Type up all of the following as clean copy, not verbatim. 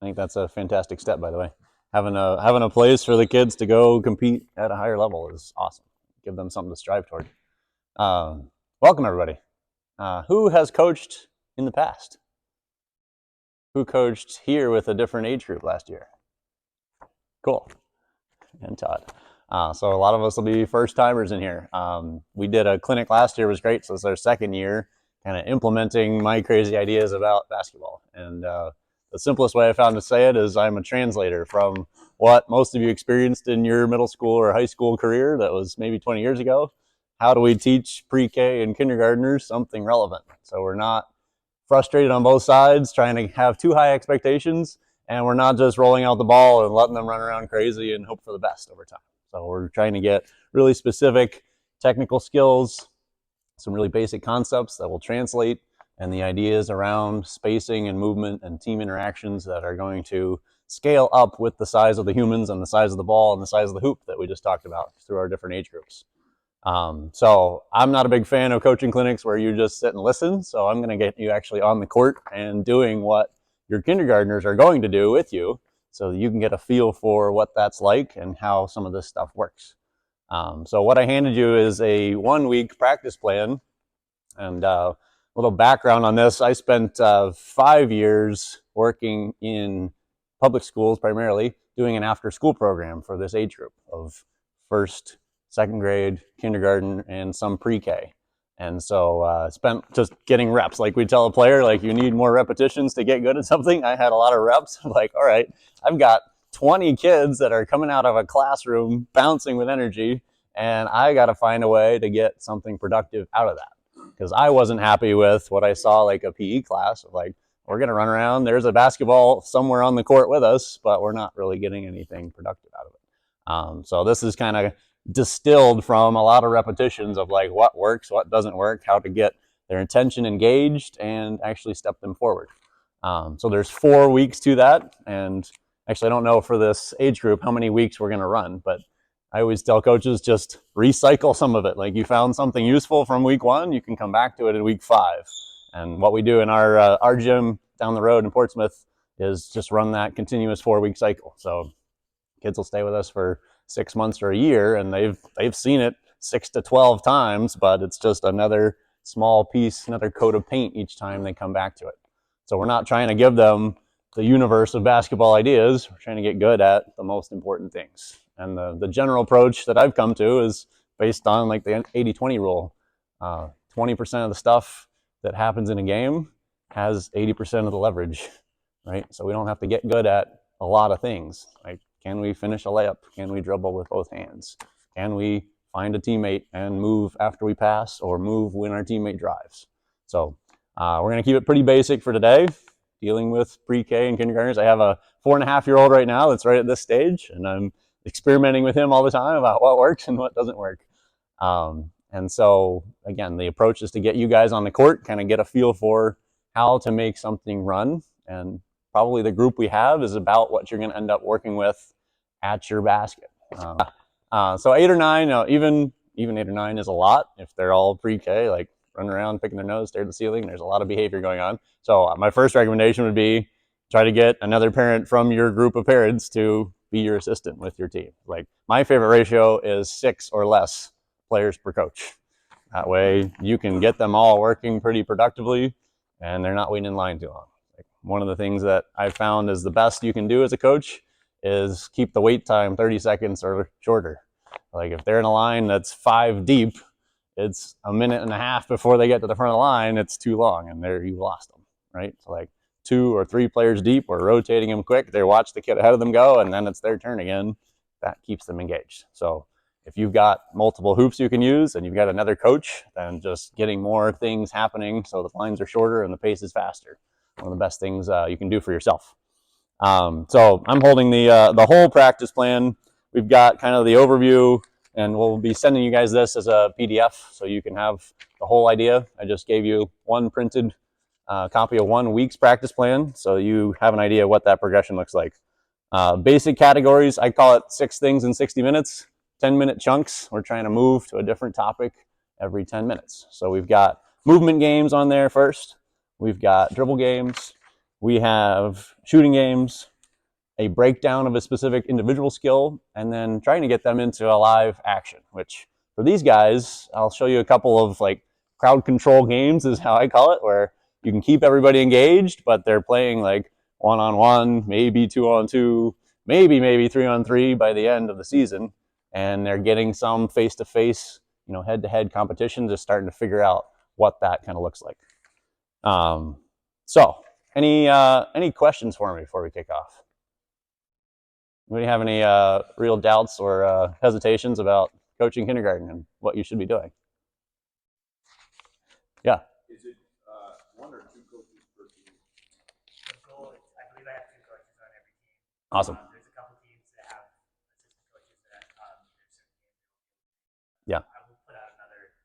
I think that's a fantastic step, by the way. Having a place for the kids to go compete at a higher level is awesome. Give them something to strive toward. Welcome, everybody. Who has coached in the past? Who coached here with a different age group last year? Cool. And Todd. So a lot of us will be first timers in here. We did a clinic last year, it was great. So it's our second year kind of implementing my crazy ideas about basketball. And the simplest way I found to say it is I'm a translator from what most of you experienced in your middle school or high school career that was maybe 20 years ago. How do we teach pre-K and kindergartners something relevant? So we're not frustrated on both sides, trying to have too high expectations, and we're not just rolling out the ball and letting them run around crazy and hope for the best over time. So we're trying to get really specific technical skills, some really basic concepts that will translate, and the ideas around spacing and movement and team interactions that are going to scale up with the size of the humans and the size of the ball and the size of the hoop that we just talked about through our different age groups. So I'm not a big fan of coaching clinics where you just sit and listen. So I'm going to get you actually on the court and doing what your kindergartners are going to do with you so that you can get a feel for what that's like and how some of this stuff works. So what I handed you is a 1-week practice plan, and a little background on this. I spent 5 years working in public schools, primarily doing an after school program for this age group of first, second grade, kindergarten, and some pre-K. And so spent just getting reps. Like we tell a player, like, you need more repetitions to get good at something. I had a lot of reps. Like, all right, I've got 20 kids that are coming out of a classroom bouncing with energy, and I got to find a way to get something productive out of that. Because I wasn't happy with what I saw, like a PE class of like, we're going to run around, there's a basketball somewhere on the court with us, but we're not really getting anything productive out of it. So this is kind of distilled from a lot of repetitions of like what works, what doesn't work, how to get their attention engaged and actually step them forward. So there's 4 weeks to that. And actually, I don't know for this age group how many weeks we're going to run, but I always tell coaches just recycle some of it. Like, you found something useful from week 1, you can come back to it in week 5. And what we do in our gym down the road in Portsmouth is just run that continuous 4-week cycle. So kids will stay with us for 6 months or a year, and they've seen it 6 to 12 times, but it's just another small piece, another coat of paint each time they come back to it. So we're not trying to give them the universe of basketball ideas. We're trying to get good at the most important things. And the general approach that I've come to is based on like the 80-20 rule. 20% of the stuff that happens in a game has 80% of the leverage, right? So we don't have to get good at a lot of things. Like, can we finish a layup? Can we dribble with both hands? Can we find a teammate and move after we pass, or move when our teammate drives? So we're going to keep it pretty basic for today, dealing with pre-K and kindergartners. I have a 4.5-year-old right now that's right at this stage, and I'm experimenting with him all the time about what works and what doesn't work. And so, again, the approach is to get you guys on the court, kind of get a feel for how to make something run. And probably the group we have is about what you're going to end up working with at your basket. So 8 or 9, even 8 or 9 is a lot if they're all pre-K, like running around, picking their nose, stare at the ceiling. There's a lot of behavior going on. So my first recommendation would be try to get another parent from your group of parents to be your assistant with your team. Like, my favorite ratio is 6 or less players per coach. That way you can get them all working pretty productively and they're not waiting in line too long. Like, one of the things that I've found is the best you can do as a coach is keep the wait time 30 seconds or shorter. Like, if they're in a line that's 5 deep, it's a minute and a half before they get to the front of the line. It's too long, and there you've lost them, right? So like 2 or 3 players deep, or rotating them quick. They watch the kid ahead of them go, and then it's their turn again. That keeps them engaged. So if you've got multiple hoops you can use and you've got another coach, then just getting more things happening so the lines are shorter and the pace is faster. One of the best things you can do for yourself. So I'm holding the whole practice plan. We've got kind of the overview, and we'll be sending you guys this as a PDF so you can have the whole idea. I just gave you one printed copy of 1 week's practice plan, so you have an idea what that progression looks like. Basic categories, I call it 6 things in 60 minutes, 10-minute chunks. We're trying to move to a different topic every 10 minutes. So we've got movement games on there first. We've got dribble games. we have shooting games, a breakdown of a specific individual skill, and then trying to get them into a live action, which for these guys, I'll show you a couple of like crowd control games is how I call it, where you can keep everybody engaged, but they're playing like 1-on-1, maybe 2-on-2, maybe 3-on-3 by the end of the season. And they're getting some face-to-face, head-to-head competition, just starting to figure out what that kind of looks like. So any questions for me before we kick off? Anybody have any real doubts or hesitations about coaching kindergarten and what you should be doing? Yeah. Is it one or two coaches per team? I believe I have 2 coaches on every team. Awesome. There's a couple teams that have assistant coaches that there's certain games. Yeah. I will put out another.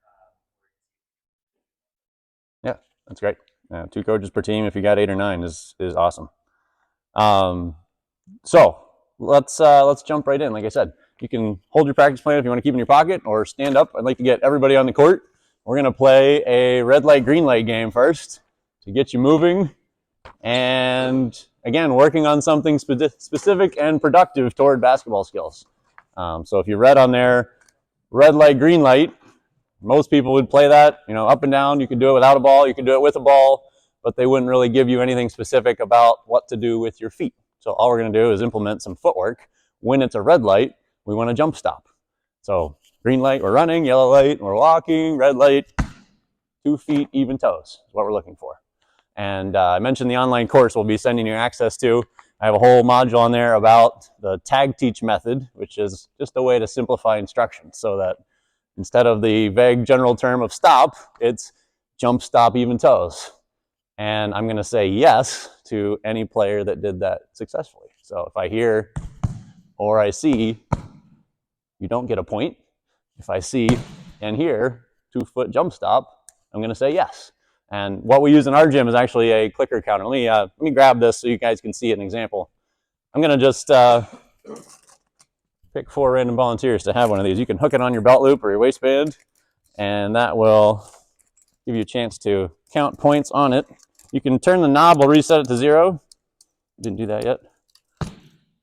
Yeah, that's great. 2 coaches per team. If you got 8 or 9, is awesome. So let's jump right in. Like I said, you can hold your practice plan if you want to keep it in your pocket, or stand up. I'd like to get everybody on the court. We're going to play a red light, green light game first to get you moving. And again, working on something specific and productive toward basketball skills. So if you read on there, red light, green light, most people would play that, up and down. You could do it without a ball. You could do it with a ball, but they wouldn't really give you anything specific about what to do with your feet. So all we're going to do is implement some footwork. When it's a red light, we want to jump stop. So green light, we're running. Yellow light, we're walking. Red light, 2 feet, even toes is what we're looking for. And I mentioned the online course we'll be sending you access to. I have a whole module on there about the tag teach method, which is just a way to simplify instruction so that instead of the vague general term of stop, it's jump, stop, even toes. And I'm going to say yes to any player that did that successfully. So if I hear or I see, you don't get a point. If I see and hear 2-foot jump stop, I'm going to say yes. And what we use in our gym is actually a clicker counter. Let me grab this so you guys can see an example. I'm going to just pick 4 random volunteers to have one of these. You can hook it on your belt loop or your waistband, and that will give you a chance to count points on it. You can turn the knob, we'll reset it to 0. Didn't do that yet.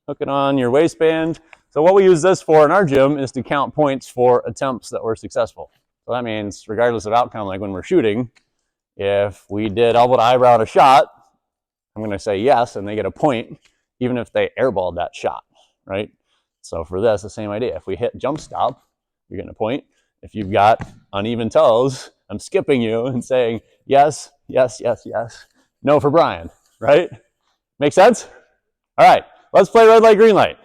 Hook it on your waistband. So what we use this for in our gym is to count points for attempts that were successful. So that means regardless of outcome, like when we're shooting, if we did elbow to eyebrow a shot, I'm going to say yes, and they get a point, even if they airballed that shot, right? So for this, the same idea. If we hit jump stop, you're getting a point. If you've got uneven toes, I'm skipping you and saying yes, yes, yes, yes. No for Brian, right? Make sense? All right, let's play red light, green light.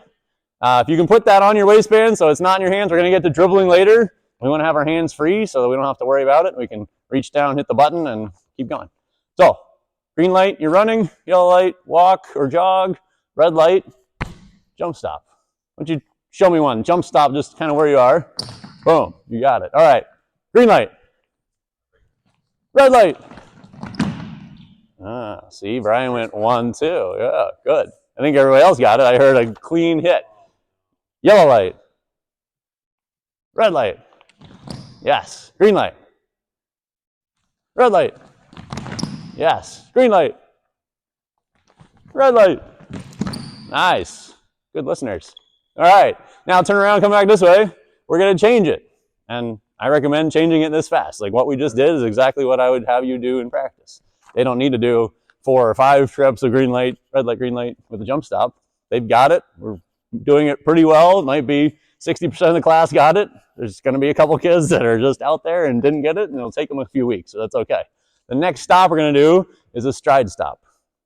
If you can put that on your waistband so it's not in your hands, we're going to get to dribbling later. We want to have our hands free so that we don't have to worry about it. We can reach down, hit the button, and keep going. So, green light, you're running. Yellow light, walk or jog. Red light, jump stop. Why don't you show me one? Jump stop, just kind of where you are. Boom, you got it. All right, green light. Red light. See, Brian went 1, 2. Yeah, good. I think everybody else got it. I heard a clean hit. Yellow light. Red light. Yes. Green light. Red light. Yes. Green light. Red light. Nice. Good listeners. All right. Now turn around, come back this way. We're going to change it. And I recommend changing it this fast. Like what we just did is exactly what I would have you do in practice. They don't need to do 4 or 5 trips of green light, red light, green light with a jump stop. They've got it. We're doing it pretty well. It might be 60% of the class got it. There's going to be a couple kids that are just out there and didn't get it, and it'll take them a few weeks, so that's okay. The next stop we're going to do is a stride stop,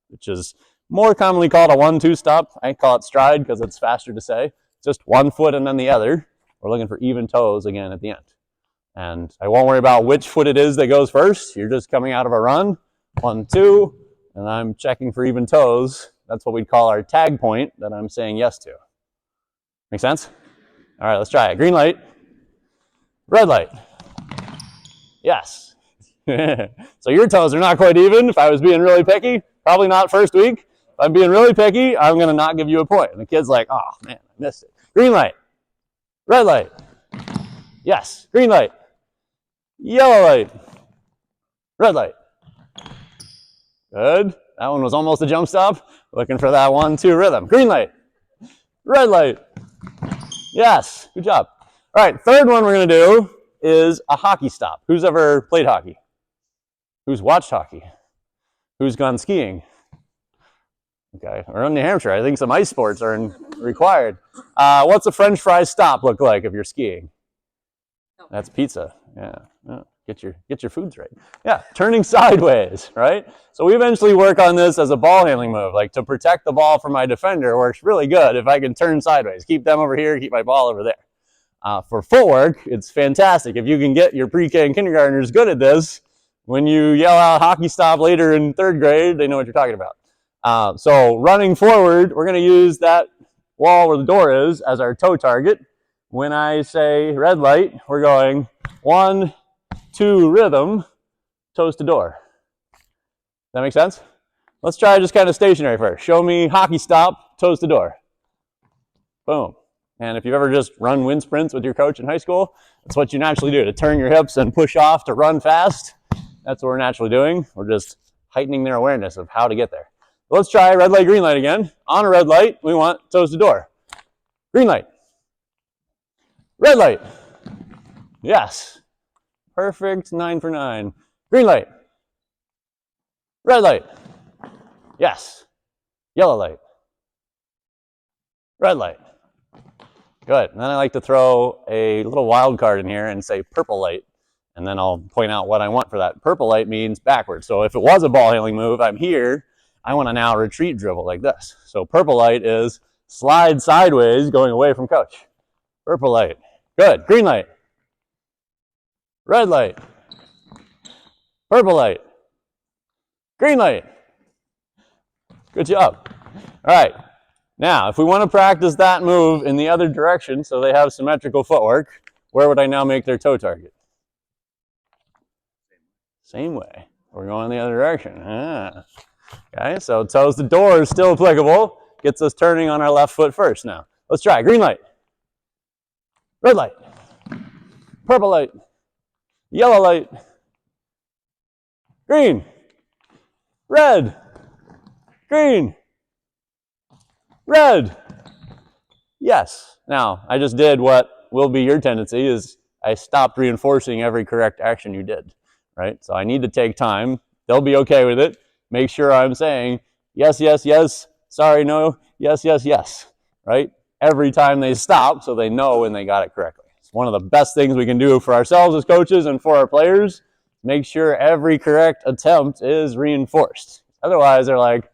which is more commonly called a 1-2 stop. I call it stride because it's faster to say. Just 1 foot and then the other. We're looking for even toes again at the end. And I won't worry about which foot it is that goes first. You're just coming out of a run. 1, 2, and I'm checking for even toes. That's what we'd call our tag point that I'm saying yes to. Make sense? All right, let's try it. Green light. Red light. Yes. So your toes are not quite even. If I was being really picky, probably not first week. If I'm being really picky, I'm going to not give you a point. And the kid's like, oh, man, I missed it. Green light. Red light. Yes. Green light. Yellow light. Red light. Good. That one was almost a jump stop. Looking for that 1-2 rhythm. Green light. Red light. Yes, good job. All right, third one we're going to do is a hockey stop. Who's ever played hockey? Who's watched hockey? Who's gone skiing? Okay, we're in New Hampshire. I think some ice sports are required. What's a French fry stop look like if you're skiing? That's pizza. Yeah. Get your foods right. Yeah, turning sideways, right? So we eventually work on this as a ball handling move. Like to protect the ball from my defender works really good if I can turn sideways. Keep them over here, keep my ball over there. For footwork, it's fantastic. If you can get your pre-K and kindergartners good at this, when you yell out hockey stop later in third grade, they know what you're talking about. So running forward, we're going to use that wall where the door is as our toe target. When I say red light, we're going 1, 2 rhythm, toes to door. That make sense? Let's try just kind of stationary first. Show me hockey stop, toes to door. Boom. And if you've ever just run wind sprints with your coach in high school, that's what you naturally do, to turn your hips and push off to run fast. That's what we're naturally doing. We're just heightening their awareness of how to get there. Let's try red light, green light again. On a red light, we want toes to door. Green light. Red light. Yes. Perfect, 9 for 9. Green light. Red light. Yes. Yellow light. Red light. Good. And then I like to throw a little wild card in here and say purple light. And then I'll point out what I want for that. Purple light means backwards. So if it was a ball handling move, I'm here. I want to now retreat dribble like this. So purple light is slide sideways going away from coach. Purple light. Good. Green light. Red light. Purple light. Green light. Good job. All right. Now, if we want to practice that move in the other direction so they have symmetrical footwork, where would I now make their toe target? Same way. We're going the other direction. Okay, so toes to door is still applicable. Gets us turning on our left foot first now. Let's try. Green light. Red light. Purple light. Yellow light. Green. Red. Green. Red. Yes. Now, I just did what will be your tendency is I stopped reinforcing every correct action you did, right? So I need to take time. They'll be okay with it. Make sure I'm saying yes, yes, yes, sorry, no, yes, yes, yes, right? Every time they stop so they know when they got it correctly. It's one of the best things we can do for ourselves as coaches and for our players. Make sure every correct attempt is reinforced. Otherwise, they're like,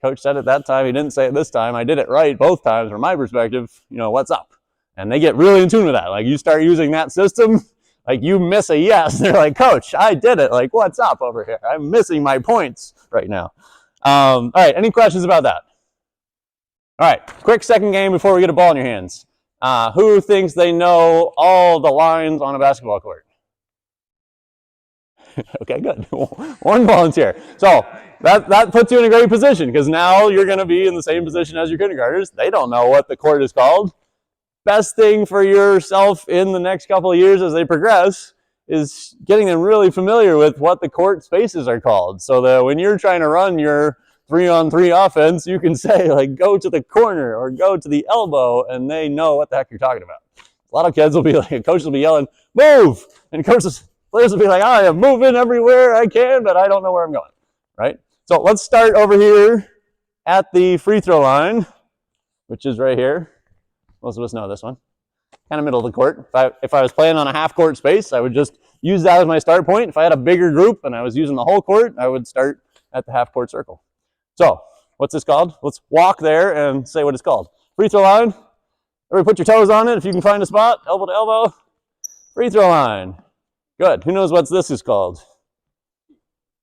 coach said it that time, he didn't say it this time. I did it right both times from my perspective. You know, what's up? And they get really in tune with that. Like you start using that system, like you miss a yes. They're like, coach, I did it. Like, what's up over here? I'm missing my points right now. All right, any questions about that? All right, quick second game before we get a ball in your hands. Who thinks they know all the lines on a basketball court? Okay, good. One volunteer. So that puts you in a great position because now you're going to be in the same position as your kindergartners. They don't know what the court is called. Best thing for yourself in the next couple of years as they progress is getting them really familiar with what the court spaces are called so that when you're trying to run your 3-on-3 offense, you can say, like, go to the corner or go to the elbow, and they know what the heck you're talking about. A lot of kids will be like, coaches will be yelling, move! And players will be like, I am moving everywhere I can, but I don't know where I'm going, right? So let's start over here at the free throw line, which is right here. Most of us know this one. Kind of middle of the court. If I was playing on a half court space, I would just use that as my start point. If I had a bigger group and I was using the whole court, I would start at the half court circle. So what's this called? Let's walk there and say what it's called. Free throw line. Everybody put your toes on it if you can find a spot. Elbow to elbow. Free throw line. Good. Who knows what this is called?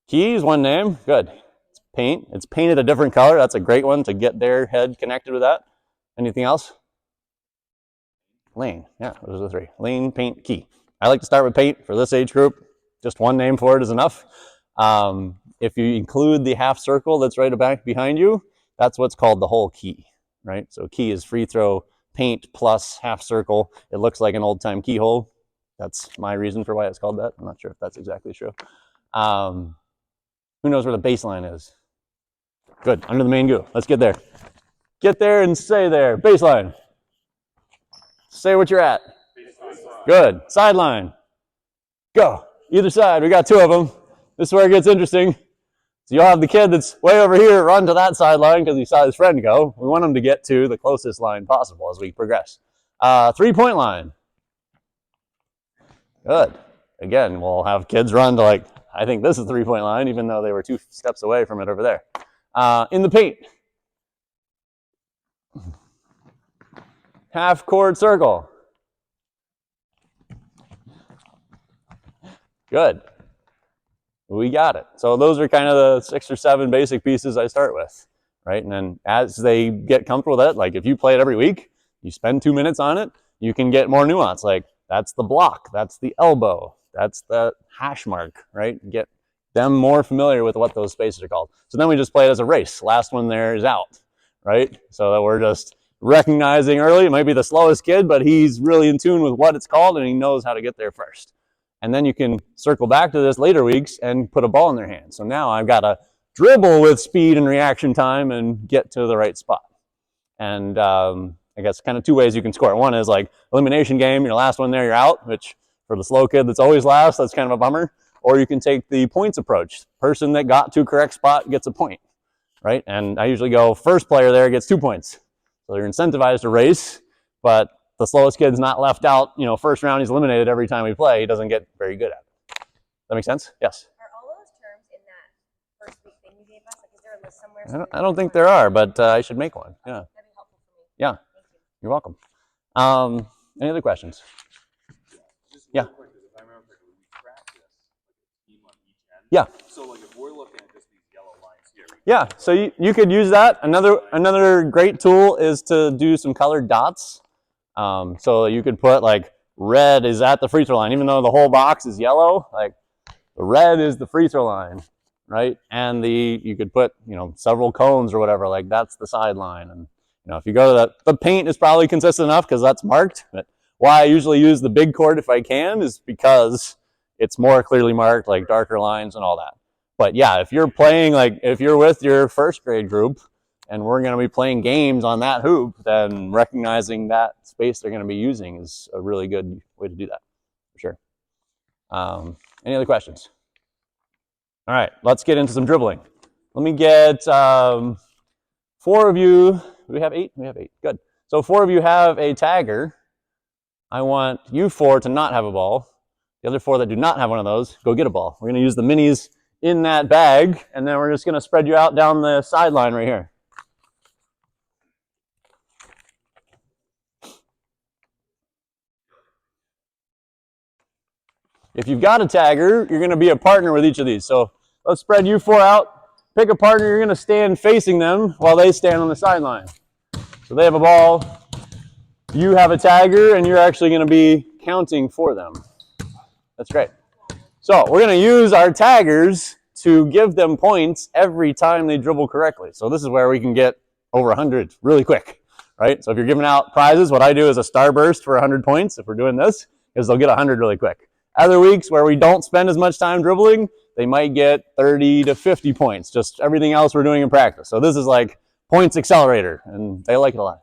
Key is one name. Good. It's paint. It's painted a different color. That's a great one to get their head connected with that. Anything else? Lane. Yeah, those are the three. Lane, paint, key. I like to start with paint for this age group. Just one name for it is enough. If you include the half circle that's right back behind you, that's what's called the whole key, right? So key is free throw, paint plus half circle. It looks like an old-time keyhole. That's my reason for why it's called that. I'm not sure if that's exactly true. Who knows where the baseline is? Good. Under the main goo. Let's get there. Get there and stay there. Baseline. Say what you're at. Good. Sideline. Go. Either side. We got 2 of them. This is where it gets interesting. So you'll have the kid that's way over here run to that sideline because he saw his friend go. We want him to get to the closest line possible as we progress. 3-point line. Good. Again, we'll have kids run to like, I think this is the 3-point line, even though they were 2 steps away from it over there. In the paint. Half court circle. Good. We got it. So those are kind of the 6 or 7 basic pieces I start with, right? And then as they get comfortable with it, like if you play it every week, you spend 2 minutes on it, you can get more nuance. Like that's the block, that's the elbow, that's the hash mark, right? Get them more familiar with what those spaces are called. So then we just play it as a race. Last one there is out, right? So that we're just recognizing early. It might be the slowest kid, but he's really in tune with what it's called and he knows how to get there first. And then you can circle back to this later weeks and put a ball in their hand. So now I've got to dribble with speed and reaction time and get to the right spot. And I guess kind of 2 ways you can score. One is like elimination game, your last one there, you're out, which for the slow kid that's always last, that's kind of a bummer. Or you can take the points approach. Person that got to correct spot gets a point, right? And I usually go first player there gets 2 points. So you're incentivized to race, but the slowest kid's not left out, you know, first round he's eliminated every time we play. He doesn't get very good at it. That make sense? Yes? Are all those terms in that first week thing you gave us? Like, is there a list somewhere? I don't think there are, but I should make one. Yeah. That'd be helpful for me. Yeah. Thank you. You're welcome. Any other questions? Just Yeah. real quick, because if I remember correctly, we practice like a team on each end. Yeah. So like if we're looking at just these yellow lines here. Yeah, so you could use that. Another great tool is to do some colored dots. So you could put like red is at the free throw line, even though the whole box is yellow, like the red is the free throw line, right? And you could put, you know, several cones or whatever, like that's the sideline. And, you know, if you go to the paint is probably consistent enough because that's marked. But why I usually use the big court if I can is because it's more clearly marked, like darker lines and all that. But yeah, if you're playing, like if you're with your first grade group and we're going to be playing games on that hoop, then recognizing that space they're going to be using is a really good way to do that, for sure. Any other questions? All right, let's get into some dribbling. Let me get 4 of you. Do we have 8? We have 8. Good. So 4 of you have a tagger. I want you 4 to not have a ball. The other 4 that do not have one of those, go get a ball. We're going to use the minis in that bag, and then we're just going to spread you out down the sideline right here. If you've got a tagger, you're going to be a partner with each of these. So let's spread you 4 out. Pick a partner. You're going to stand facing them while they stand on the sideline. So they have a ball. You have a tagger, and you're actually going to be counting for them. That's great. So we're going to use our taggers to give them points every time they dribble correctly. So this is where we can get over 100 really quick, right? So if you're giving out prizes, what I do is a starburst for 100 points if we're doing this, because they'll get 100 really quick. Other weeks where we don't spend as much time dribbling, they might get 30 to 50 points, just everything else we're doing in practice. So this is like points accelerator, and they like it a lot.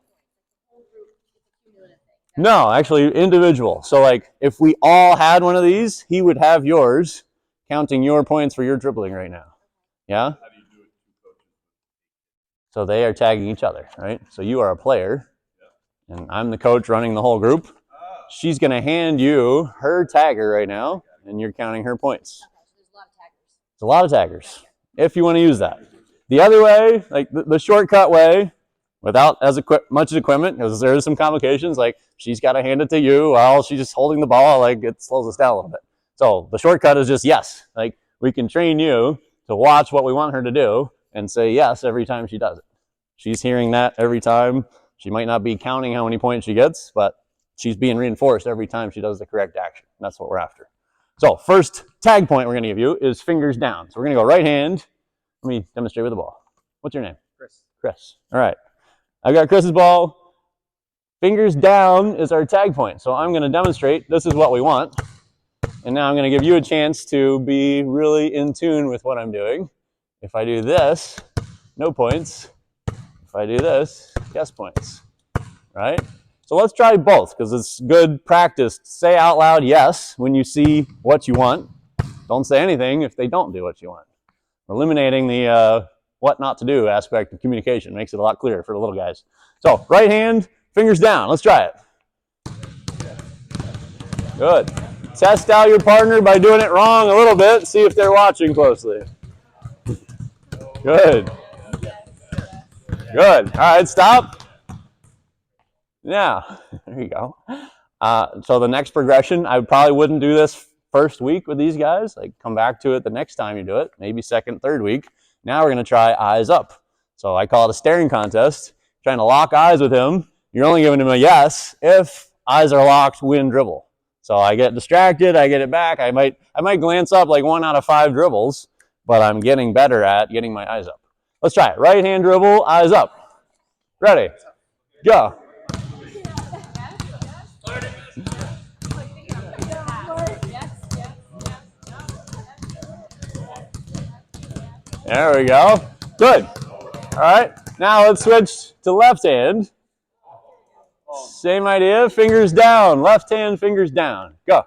No, actually individual. So like if we all had one of these, he would have yours, counting your points for your dribbling right now. Yeah? How do you do it with 2 coaches? So they are tagging each other, right? So you are a player, and I'm the coach running the whole group. She's going to hand you her tagger right now, and you're counting her points. Okay, so there's a lot of taggers, if you want to use that. The other way, like the shortcut way, without as much equipment, because there is some complications, like she's got to hand it to you while she's just holding the ball, like it slows us down a little bit. So the shortcut is just yes. Like we can train you to watch what we want her to do and say yes every time she does it. She's hearing that every time. She might not be counting how many points she gets, but she's being reinforced every time she does the correct action. That's what we're after. So first tag point we're going to give you is fingers down. So we're going to go right hand. Let me demonstrate with the ball. What's your name? Chris. Chris. All right. I've got Chris's ball. Fingers down is our tag point. So I'm going to demonstrate this is what we want. And now I'm going to give you a chance to be really in tune with what I'm doing. If I do this, no points. If I do this, yes points, right? So let's try both because it's good practice. Say out loud yes when you see what you want. Don't say anything if they don't do what you want. Eliminating the what not to do aspect of communication makes it a lot clearer for the little guys. So right hand, fingers down. Let's try it. Good. Test out your partner by doing it wrong a little bit. See if they're watching closely. Good. Good. All right, stop. Now, there you go. So the next progression, I probably wouldn't do this first week with these guys. Like, come back to it the next time you do it, maybe second, third week. Now we're going to try eyes up. So I call it a staring contest. Trying to lock eyes with him. You're only giving him a yes if eyes are locked, win dribble. So I get distracted, I get it back. I might glance up like 1 out of 5 dribbles, but I'm getting better at getting my eyes up. Let's try it. Right hand dribble, eyes up. Ready? Go. There we go. Good. All right. Now let's switch to left hand. Same idea. Fingers down. Left hand, fingers down. Go.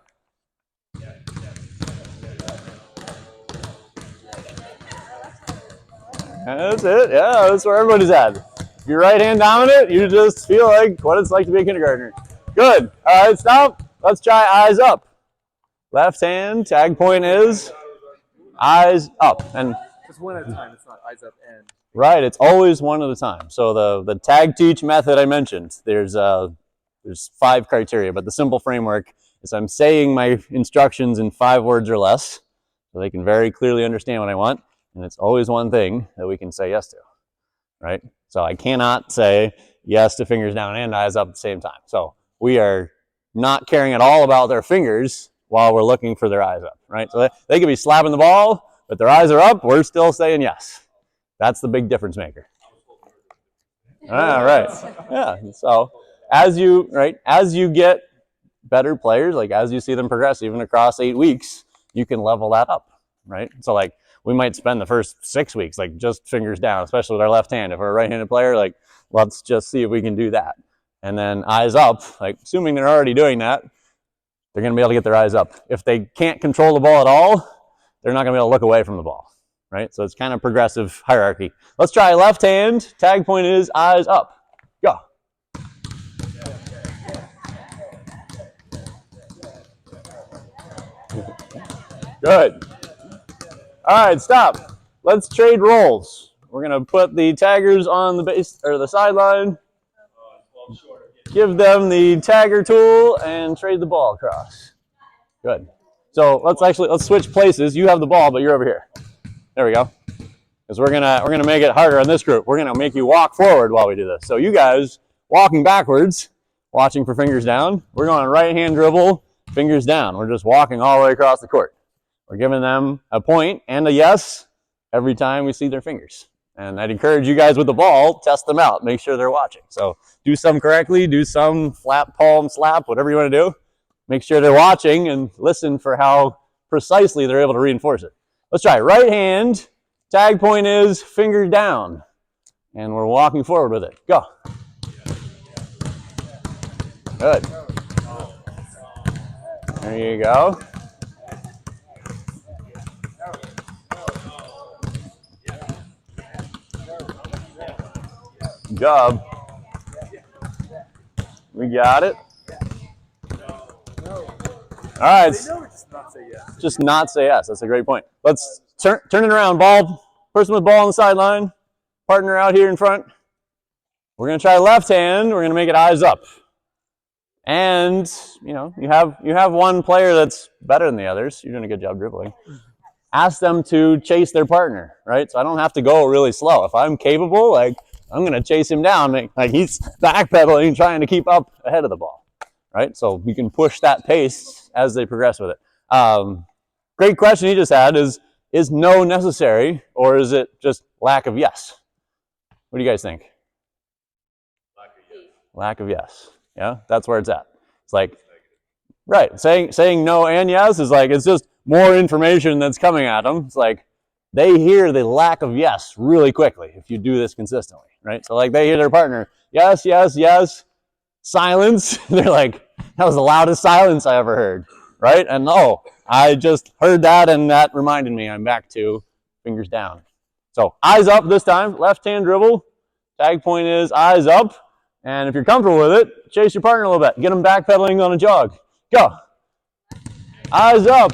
That's it. Yeah, that's where everybody's at. If you're right hand dominant, you just feel like what it's like to be a kindergartner. Good. All right, stop. Let's try eyes up. Left hand, tag point is eyes up. And It's one at a time. It's not eyes up and. right, it's always one at a time. So the tag teach method I mentioned, there's 5 criteria, but the simple framework is I'm saying my instructions in 5 words or less, so they can very clearly understand what I want, and it's always one thing that we can say yes to, right? So I cannot say yes to fingers down and eyes up at the same time. So we are not caring at all about their fingers while we're looking for their eyes up, right? So they could be slapping the ball, but their eyes are up, we're still saying yes. That's the big difference maker. All right. Yeah. So as you get better players, like as you see them progress, even across 8 weeks, you can level that up, right? So like we might spend the first 6 weeks like just fingers down, especially with our left hand. If we're a right-handed player, like let's just see if we can do that. And then eyes up, like assuming they're already doing that, they're going to be able to get their eyes up. If they can't control the ball at all, they're not going to be able to look away from the ball. Right? So it's kind of progressive hierarchy. Let's try left hand. Tag point is eyes up. Go. Good. All right, stop. Let's trade roles. We're going to put the taggers on the base or the sideline. Give them the tagger tool and trade the ball across. Good. So let's switch places. You have the ball, but you're over here. There we go. Because we're gonna make it harder on this group. We're gonna make you walk forward while we do this. So you guys walking backwards, watching for fingers down. We're going right hand dribble, fingers down. We're just walking all the way across the court. We're giving them a point and a yes every time we see their fingers. And I'd encourage you guys with the ball, test them out, make sure they're watching. So do some correctly, do some flap, palm, slap, whatever you want to do. Make sure they're watching and listen for how precisely they're able to reinforce it. Let's try right hand. Tag point is fingers down. And we're walking forward with it. Go. Good. There you go. Good job. We got it. All right. Just not say yes. That's a great point. Let's turn it around. Ball. Person with ball on the sideline. Partner out here in front. We're going to try left hand. We're going to make it eyes up. And, you know, you have one player that's better than the others. You're doing a good job dribbling. Ask them to chase their partner, right? So I don't have to go really slow. If I'm capable, like, I'm going to chase him down. Like he's backpedaling, trying to keep up ahead of the ball, right? So you can push that pace as they progress with it. Great question he just had is no necessary, or is it just lack of yes? What do you guys think? Lack of yes. Yeah, that's where it's at. It's like, right, saying no and yes is like, it's just more information that's coming at them. It's like, they hear the lack of yes really quickly if you do this consistently, right? So like they hear their partner, yes, yes, yes, silence. They're like, that was the loudest silence I ever heard, right? And oh, I just heard that and that reminded me I'm back to fingers down. So eyes up this time, left hand dribble. Tag point is eyes up. And if you're comfortable with it, chase your partner a little bit. Get them backpedaling on a jog. Go. Eyes up.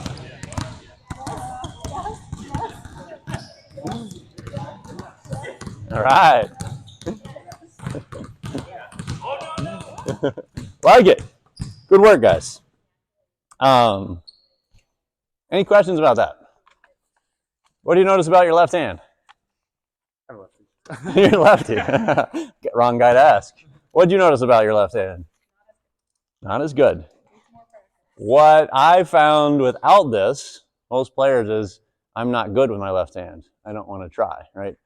All right. Like it. Good work, guys. Any questions about that? What do you notice about your left hand? I'm lefty. You're lefty. Wrong guy to ask. What did you notice about your left hand? Not as good. What I found without this, most players, is I'm not good with my left hand. I don't want to try, right?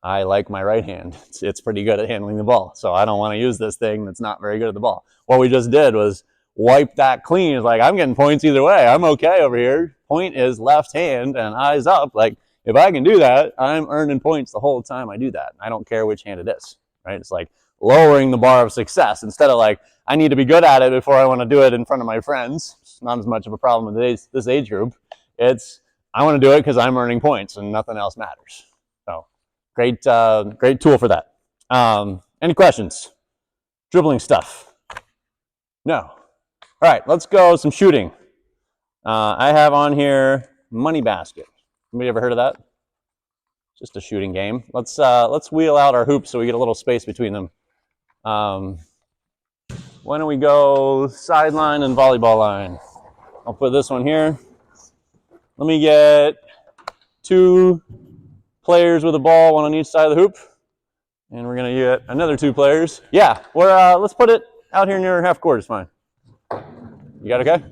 I like my right hand. It's pretty good at handling the ball. So I don't want to use this thing that's not very good at the ball. What we just did was wipe that clean. It's like, I'm getting points either way. I'm okay over here. Point is left hand and eyes up. Like, if I can do that, I'm earning points the whole time I do that. I don't care which hand it is, right? It's like lowering the bar of success instead of like, I need to be good at it before I want to do it in front of my friends. It's not as much of a problem with this age group. It's, I want to do it because I'm earning points and nothing else matters. So great tool for that. Any questions? Dribbling stuff? No. All right, let's go some shooting. I have on here Money Basket. Anybody ever heard of that? Just a shooting game. Let's wheel out our hoops so we get a little space between them. Why don't we go sideline and volleyball line? I'll put this one here. Let me get 2 players with a ball, one on each side of the hoop. And we're going to get another 2 players. Yeah, let's put it out here near half court. It's fine. You got okay?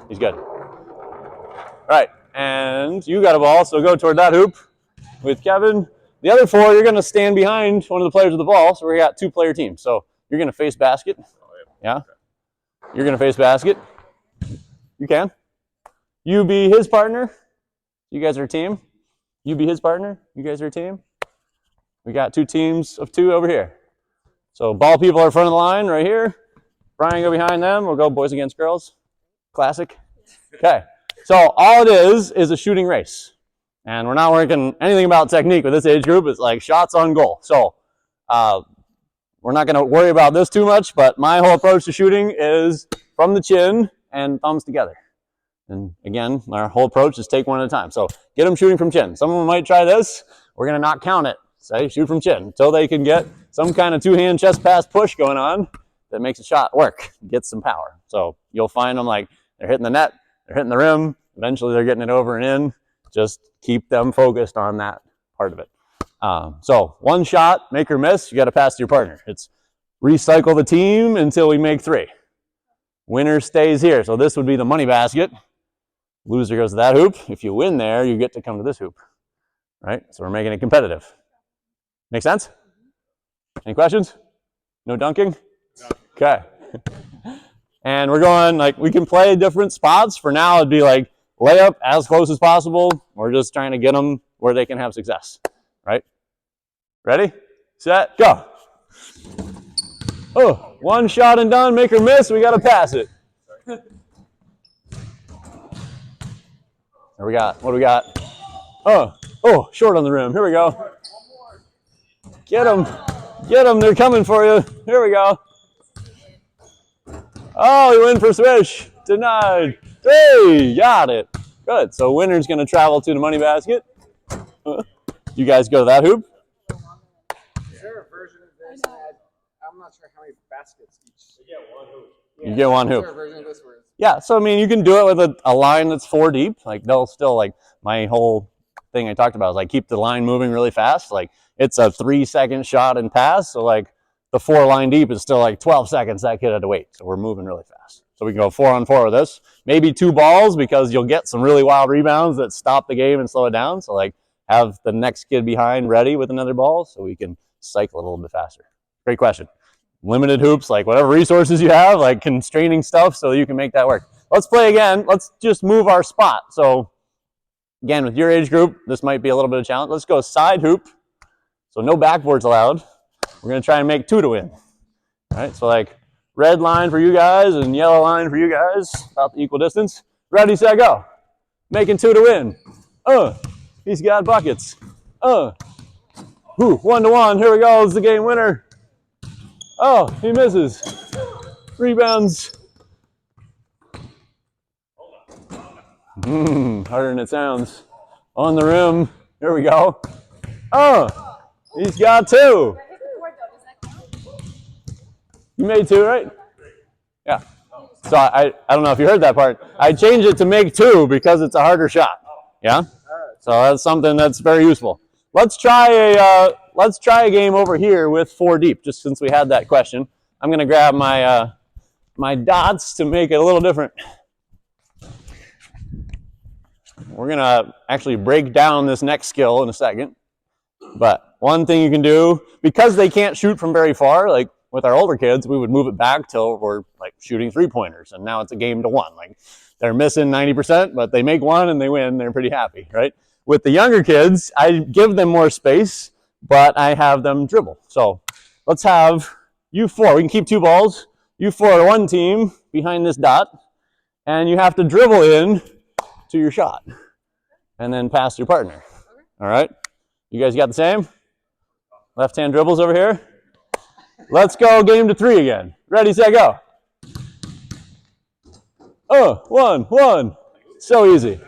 He's good. All right, and you got a ball, so go toward that hoop with Kevin. The other 4, you're going to stand behind one of the players with the ball, so we got 2-player team. So you're going to face basket. Yeah? You're going to face basket. You can. You be his partner. You guys are a team. You be his partner. You guys are a team. We got 2 teams of 2 over here. So ball people are in front of the line right here. Brian, go behind them. We'll go boys against girls. Classic. Okay. So all it is a shooting race. And we're not working anything about technique with this age group. It's like shots on goal. So we're not going to worry about this too much, but my whole approach to shooting is from the chin and thumbs together. And again, our whole approach is take one at a time. So get them shooting from chin. Some of them might try this. We're going to not count it. Say shoot from chin until they can get some kind of 2-hand chest pass push going on that makes a shot work, get some power. So you'll find them like they're hitting the net, they're hitting the rim. Eventually they're getting it over and in. Just keep them focused on that part of it. So 1 shot, make or miss, you got to pass to your partner. It's recycle the team until we make 3. Winner stays here. So this would be the money basket. Loser goes to that hoop. If you win there, you get to come to this hoop. Right? So we're making it competitive. Make sense? Any questions? No dunking? Okay. And we're going, like, we can play different spots. For now, it'd be like layup as close as possible. We're just trying to get them where they can have success. Right? Ready? Set, go. Oh, 1 shot and done, make or miss, we got to pass it. There we got, what do we got? Oh, short on the rim, here we go. Get them, they're coming for you. Here we go. Oh, you win for swish, denied. Hey, got it. Good, so winner's going to travel to the money basket. You guys go to that hoop. Is there a version of this that I'm not sure how many baskets each? You get 1 hoop. You get 1 hoop. Is there a version of this where it's... Yeah, so I mean, you can do it with a line that's 4 deep. Like they'll still, like my whole thing I talked about is like keep the line moving really fast. Like it's a 3-second shot and pass. So like the 4 line deep is still like 12 seconds that kid had to wait. So we're moving really fast. So we can go 4-on-4 with this. Maybe 2 balls because you'll get some really wild rebounds that stop the game and slow it down. So like have the next kid behind ready with another ball so we can cycle it a little bit faster. Great question. Limited hoops, like whatever resources you have, like constraining stuff so you can make that work. Let's play again. Let's just move our spot. So Again, with your age group, this might be a little bit of a challenge. Let's go side hoop. So no backboards allowed. We're going to try and make 2 to win. All right, so like red line for you guys and yellow line for you guys, about the equal distance. Ready, set, go. Making 2 to win. He's got buckets. 1 to 1. Here we go. It's the game winner. Oh, he misses. Rebounds. Harder than it sounds. On the rim. Here we go. He's got 2. You made 2, right? Yeah. So I don't know if you heard that part. I changed it to make 2 because it's a harder shot. Yeah. So that's something that's very useful. Let's try a game over here with 4 deep. Just since we had that question, I'm gonna grab my my dots to make it a little different. We're gonna actually break down this next skill in a second. But one thing you can do, because they can't shoot from very far, like with our older kids, we would move it back till we're like shooting 3-pointers, and now it's a game to 1. Like they're missing 90%, but they make 1 and they win. They're pretty happy, right? With the younger kids, I give them more space, but I have them dribble. So let's have you 4. We can keep 2 balls. You 4 are 1 team behind this dot, and you have to dribble in to your shot and then pass your partner. All right? You guys got the same? Left-hand dribbles over here. Let's go game to 3 again. Ready, set, go. 1. So easy.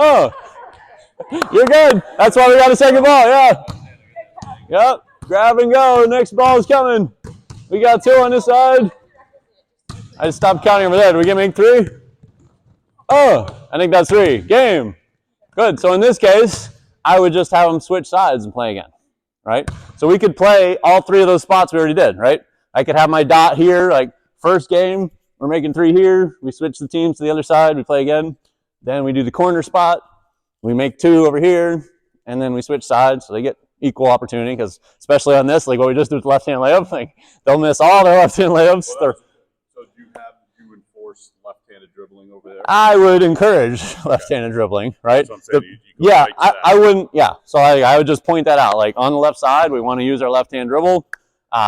You're good. That's why we got a second ball, yeah. Yep, grab and go. Next ball is coming. We got 2 on this side. I just stopped counting over there. Did we get make 3? I think that's 3. Game. Good. So in this case, I would just have them switch sides and play again, right? So we could play all 3 of those spots we already did, right? I could have my dot here, like first game, we're making 3 here. We switch the teams to the other side. We play again. Then we do the corner spot. We make 2 over here, and then we switch sides so they get equal opportunity, because especially on this, like what we just did with the left-hand layup, like they'll miss all their left-hand layups. So do you enforce left-handed dribbling over there? I would encourage left-handed dribbling, right? That's what I'm saying. You Yeah, I wouldn't, yeah. So I would just point that out. Like on the left side, we want to use our left-hand dribble.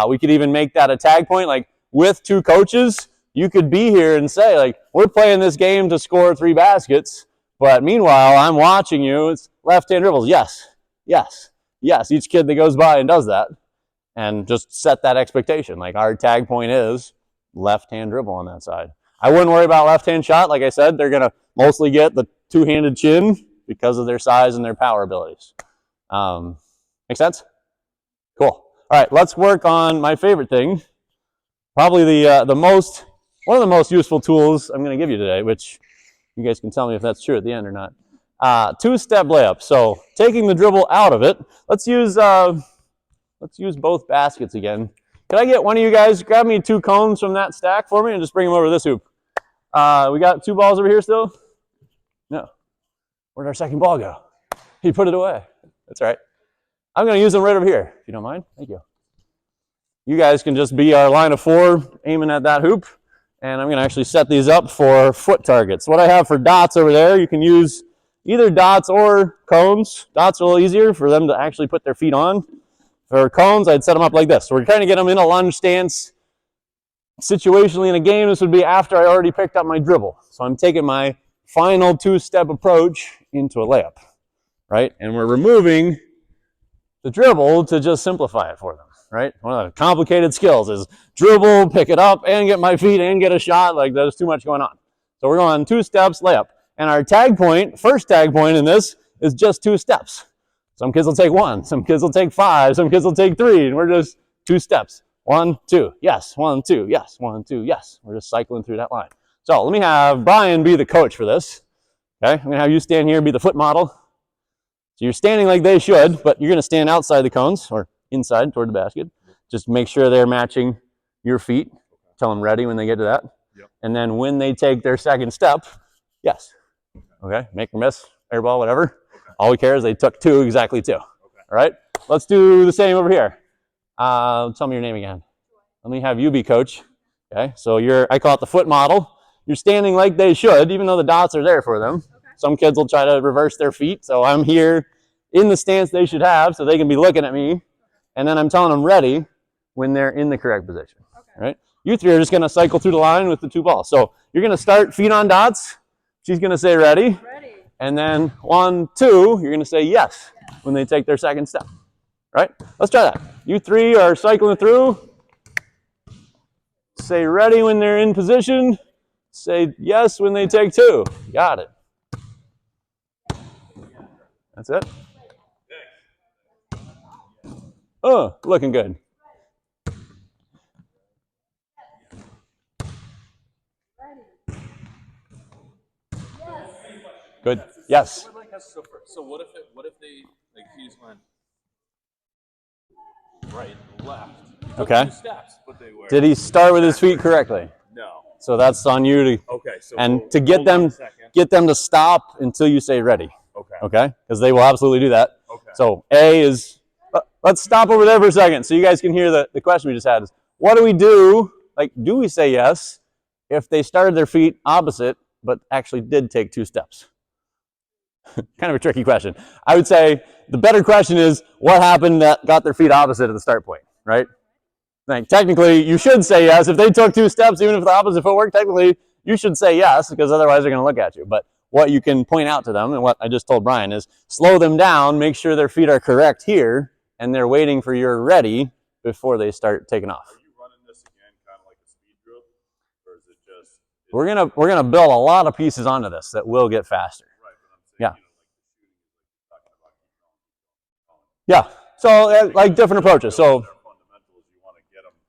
We could even make that a tag point. Like with 2 coaches, you could be here and say, like, we're playing this game to score 3 baskets, but meanwhile, I'm watching you. It's left-hand dribbles. Yes, yes, yes. Each kid that goes by and does that, and just set that expectation. Like our tag point is left-hand dribble on that side. I wouldn't worry about left-hand shot. Like I said, they're going to mostly get the 2-handed chin because of their size and their power abilities. Make sense? Cool. All right, let's work on my favorite thing. Probably one of the most useful tools I'm going to give you today, which you guys can tell me if that's true at the end or not. 2-step layup. So taking the dribble out of it. Let's use both baskets again. Can I get one of you guys grab me 2 cones from that stack for me and just bring them over to this hoop? We got 2 balls over here still? No. Where'd our second ball go? He put it away. That's all right. I'm going to use them right over here, if you don't mind. Thank you. You guys can just be our line of 4 aiming at that hoop. And I'm going to actually set these up for foot targets. What I have for dots over there, you can use either dots or cones. Dots are a little easier for them to actually put their feet on. For cones, I'd set them up like this. So we're trying to get them in a lunge stance. Situationally in a game, this would be after I already picked up my dribble. So I'm taking my final 2-step approach into a layup, right? And we're removing the dribble to just simplify it for them, right? One of the complicated skills is dribble, pick it up, and get my feet and get a shot. Like there's too much going on. So we're going 2 steps, layup. And our tag point, first tag point in this, is just 2 steps. Some kids will take 1, some kids will take 5, some kids will take 3, and we're just 2 steps. 1, 2, yes, 1, 2, yes, 1, 2, yes. We're just cycling through that line. So let me have Brian be the coach for this. Okay, I'm going to have you stand here and be the foot model. So you're standing like they should, but you're going to stand outside the cones or inside toward the basket. Just make sure they're matching your feet. Tell them ready when they get to that. Yep. And then when they take their second step, yes. Okay, make or miss, air ball, whatever. Okay. All we care is they took 2, exactly 2. Okay. All right, let's do the same over here. Tell me your name again. Let me have you be coach. Okay, so I call it the foot model. You're standing like they should, even though the dots are there for them. Okay. Some kids will try to reverse their feet. So I'm here in the stance they should have so they can be looking at me. And then I'm telling them ready when they're in the correct position. Okay. Right? You three are just going to cycle through the line with the two balls. So you're going to start feet on dots. She's going to say ready. Ready. And then 1, 2, you're going to say yes when they take their second step. Right? Let's try that. You three are cycling through. Say ready when they're in position. Say yes when they take 2. Got it. That's it. Oh, looking good. Good. Yes. So what if they like he's went right, left, Okay. 2 steps, but they were. Did he start with his feet correctly? No. So that's on you to. Okay. So and to get them to stop until you say ready. Okay. Okay. Because they will absolutely do that. Okay. So A is. Let's stop over there for a second so you guys can hear the question we just had. Is what do we do? Like, do we say yes if they started their feet opposite but actually did take 2 steps? Kind of a tricky question. I would say the better question is what happened that got their feet opposite at the start point, right? Like, technically, you should say yes. If they took 2 steps, even if the opposite footwork, technically, you should say yes because otherwise they're going to look at you. But what you can point out to them, and what I just told Brian, is slow them down, make sure their feet are correct here, and they're waiting for your ready before they start taking off. Are you running this again kind of like a speed drill? Or is it just... We're gonna build a lot of pieces onto this that will get faster. Right, but I'm saying, yeah. So like different approaches. So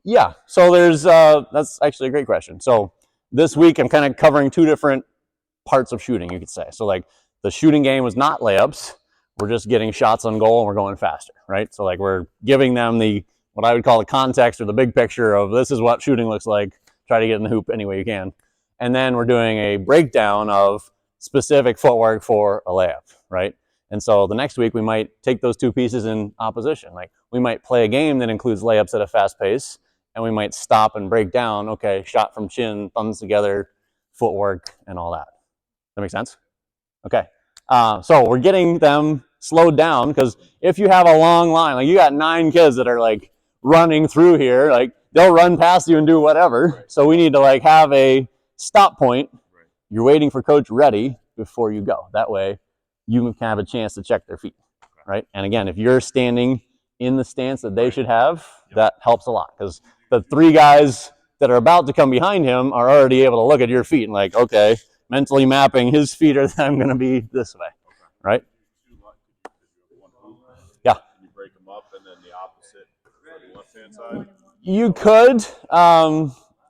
yeah. So there's that's actually a great question. So this week I'm kind of covering 2 different parts of shooting, you could say. So like the shooting game was not layups. We're just getting shots on goal and we're going faster, right? So like we're giving them the what I would call the context or the big picture of this is what shooting looks like. Try to get in the hoop any way you can. And then we're doing a breakdown of specific footwork for a layup, right? And so the next week we might take those 2 pieces in opposition. Like we might play a game that includes layups at a fast pace, and we might stop and break down, okay, shot from chin, thumbs together, footwork, and all that. That make sense? Okay. So we're getting them slowed down because if you have a long line, like you got 9 kids that are like running through here, like they'll run past you and do whatever. So we need to like have a stop point. You're waiting for coach ready before you go. That way you can have a chance to check their feet, right? And again, if you're standing in the stance that they should have, that helps a lot because the 3 guys that are about to come behind him are already able to look at your feet and like, okay, mentally mapping his feet are I'm going to be this way, right? Yeah. You break them up and then the opposite for the left-hand side? You could.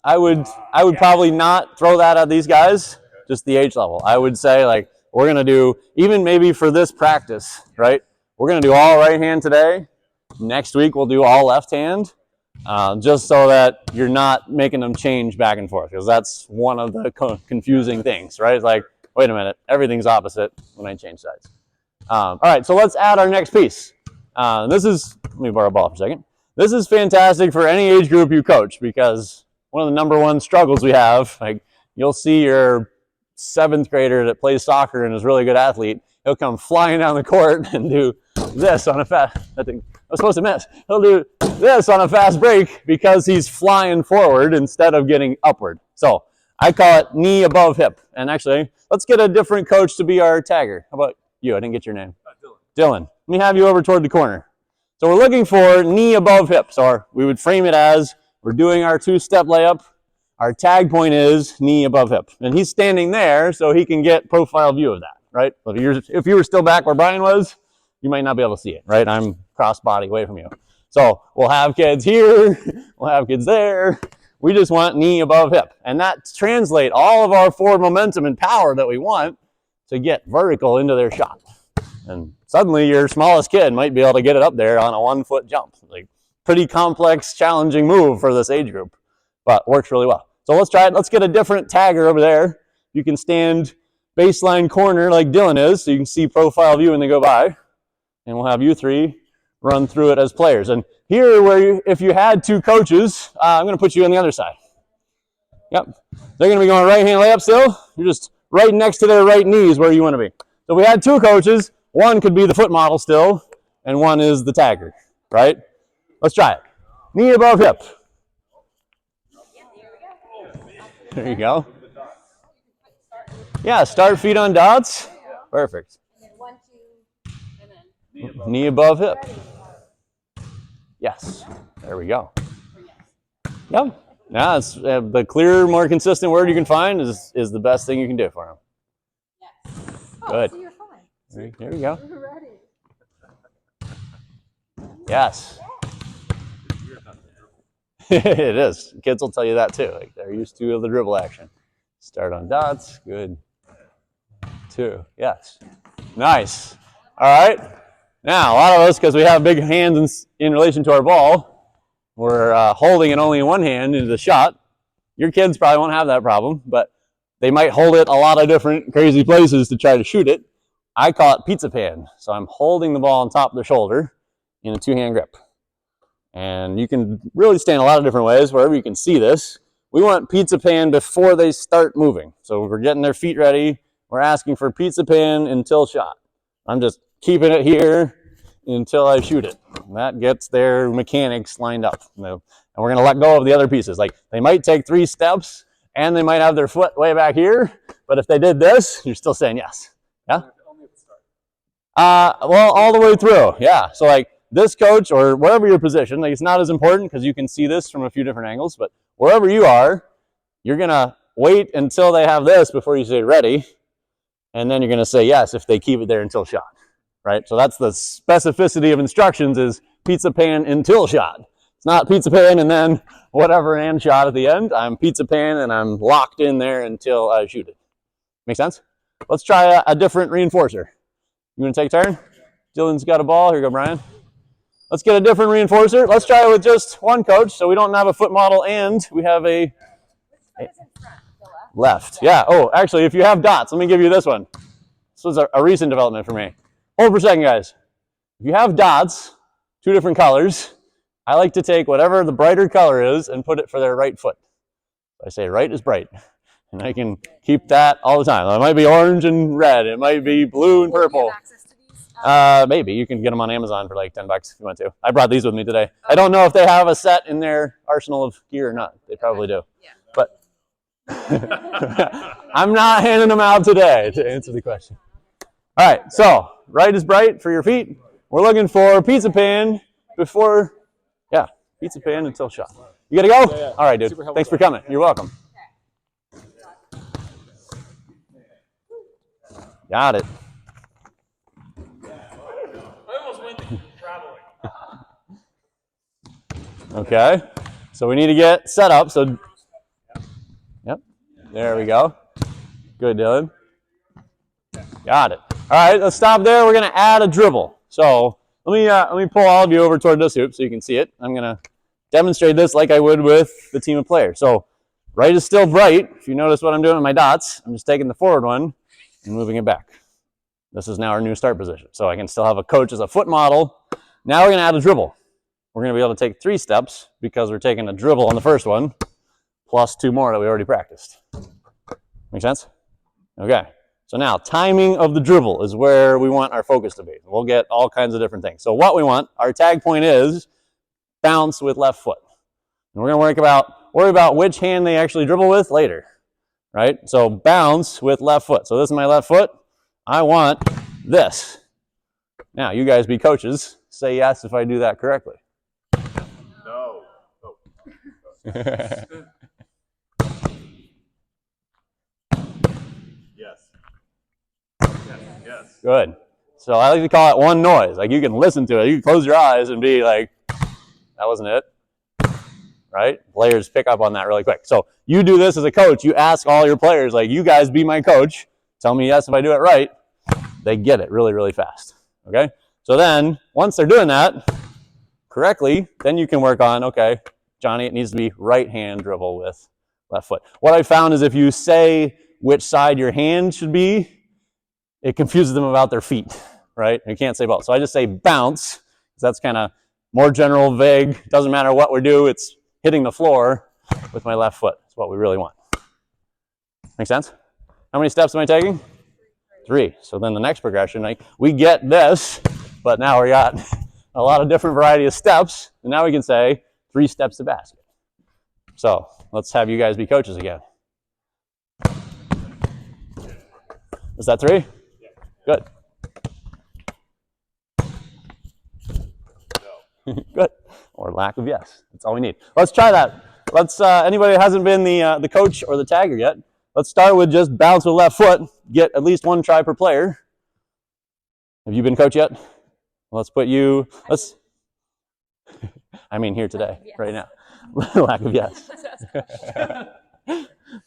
I would probably not throw that at these guys, just the age level. I would say like we're going to do, even maybe for this practice, right? We're going to do all right hand today. Next week we'll do all left hand. Just so that you're not making them change back and forth, because that's one of the confusing things, right? It's like, wait a minute, everything's opposite when I change sides. All right, so let's add our next piece. This is, let me borrow a ball for a second. This is fantastic for any age group you coach because one of the number 1 struggles we have, like you'll see your 7th grader that plays soccer and is a really good athlete, he'll come flying down the court and do this on a fast, I think I was supposed to miss. He'll do this on a fast break because he's flying forward instead of getting upward. So I call it knee above hip. And actually, let's get a different coach to be our tagger. How about you? I didn't get your name. Dylan. Let me have you over toward the corner. So we're looking for knee above hip. So we would frame it as we're doing our 2-step layup. Our tag point is knee above hip. And he's standing there so he can get profile view of that, right? But if you were still back where Brian was, you might not be able to see it, right? I'm cross body away from you. So we'll have kids here, we'll have kids there. We just want knee above hip. And that translates all of our forward momentum and power that we want to get vertical into their shot. And suddenly your smallest kid might be able to get it up there on a 1-foot jump. Like pretty complex, challenging move for this age group, but works really well. So let's try it. Let's get a different tagger over there. You can stand baseline corner like Dylan is, so you can see profile view when they go by. And we'll have you 3 run through it as players. And here, if you had 2 coaches, I'm going to put you on the other side. Yep. They're going to be going right hand layup still. You're just right next to their right knee is where you want to be. So we had two coaches. One could be the foot model still, and one is the tagger, right? Let's try it. Knee above hip. There you go. Yeah, start feet on dots. Perfect. And then 1, 2, and then. Knee above hip. Yes. There we go. Yep. Now, it's the clearer, more consistent word you can find is the best thing you can do for them. Yes. Good. So you're fine. There we go. You're ready. Yes. It is. Kids will tell you that too. Like they're used to the dribble action. Start on dots. Good. 2. Yes. Nice. All right. Now, a lot of us, because we have big hands in relation to our ball, we're holding it only in one hand into the shot. Your kids probably won't have that problem, but they might hold it a lot of different crazy places to try to shoot it. I call it pizza pan. So I'm holding the ball on top of the shoulder in a 2-hand grip. And you can really stand a lot of different ways, wherever you can see this. We want pizza pan before they start moving. So we're getting their feet ready. We're asking for pizza pan until shot. I'm just keeping it here until I shoot it. And that gets their mechanics lined up. And we're going to let go of the other pieces. Like they might take 3 steps and they might have their foot way back here. But if they did this, you're still saying yes. Yeah? Only at the start. Well, all the way through. Yeah. So like this coach or wherever your position, like it's not as important because you can see this from a few different angles, but wherever you are, you're going to wait until they have this before you say ready. And then you're going to say yes if they keep it there until shot, right? So that's the specificity of instructions is pizza pan until shot. It's not pizza pan and then whatever and shot at the end. I'm pizza pan and I'm locked in there until I shoot it. Make sense? Let's try a different reinforcer. You want to take a turn? Dylan's got a ball. Here you go, Brian. Let's get a different reinforcer. Let's try it with just one coach so we don't have a foot model and we have a left. Yeah. Oh, actually, if you have dots, let me give you this one. This was a recent development for me. Hold for a second, guys. If you have dots, 2 different colors, I like to take whatever the brighter color is and put it for their right foot. I say right is bright. And I can keep that all the time. It might be orange and red. It might be blue and purple. Do you have access to these? Maybe. You can get them on Amazon for like $10 if you want to. I brought these with me today. I don't know if they have a set in their arsenal of gear or not. They probably do. Yeah. But I'm not handing them out today to answer the question. All right, so right is bright for your feet. We're looking for pizza pan before, pizza pan until shot. You gotta go? Yeah. All right, dude. Thanks for coming. You're welcome. Got it. I almost went traveling. Okay, so we need to get set up. So, yep, there we go. Good, Dylan. Got it. All right, let's stop there. We're gonna add a dribble. So let me pull all of you over toward this hoop so you can see it. I'm gonna demonstrate this like I would with the team of players. So right is still bright. If you notice what I'm doing with my dots, I'm just taking the forward one and moving it back. This is now our new start position. So I can still have a coach as a foot model. Now we're gonna add a dribble. We're gonna be able to take 3 steps because we're taking a dribble on the first one, plus 2 more that we already practiced. Make sense? Okay. So now timing of the dribble is where we want our focus to be. We'll get all kinds of different things. So what we want, our tag point is bounce with left foot. And we're gonna worry about which hand they actually dribble with later, right? So bounce with left foot. So this is my left foot. I want this. Now you guys be coaches. Say yes if I do that correctly. No. Yes. Yes. Good. So I like to call it one noise. Like you can listen to it. You can close your eyes and be like, that wasn't it. Right? Players pick up on that really quick. So you do this as a coach. You ask all your players, like, you guys be my coach. Tell me yes if I do it right. They get it really, really fast. Okay? So then, once they're doing that correctly, then you can work on, okay, Johnny, it needs to be right hand dribble with left foot. What I found is if you say which side your hand should be, it confuses them about their feet, right? You can't say both. So I just say bounce, because that's kind of more general, vague. Doesn't matter what we do, it's hitting the floor with my left foot. That's what we really want. Make sense? How many steps am I taking? 3. So then the next progression, like, we get this, but now we got a lot of different variety of steps, and now we can say 3 steps to basket. So let's have you guys be coaches again. Is that 3? Yeah. Good. No. Good. Or lack of yes. That's all we need. Let's try that. Let's. Anybody that hasn't been the coach or the tagger yet, let's start with just bounce with left foot. Get at least 1 try per player. Have you been coach yet? Let's put you. Let's. I mean, here today, right now. Lack of yes.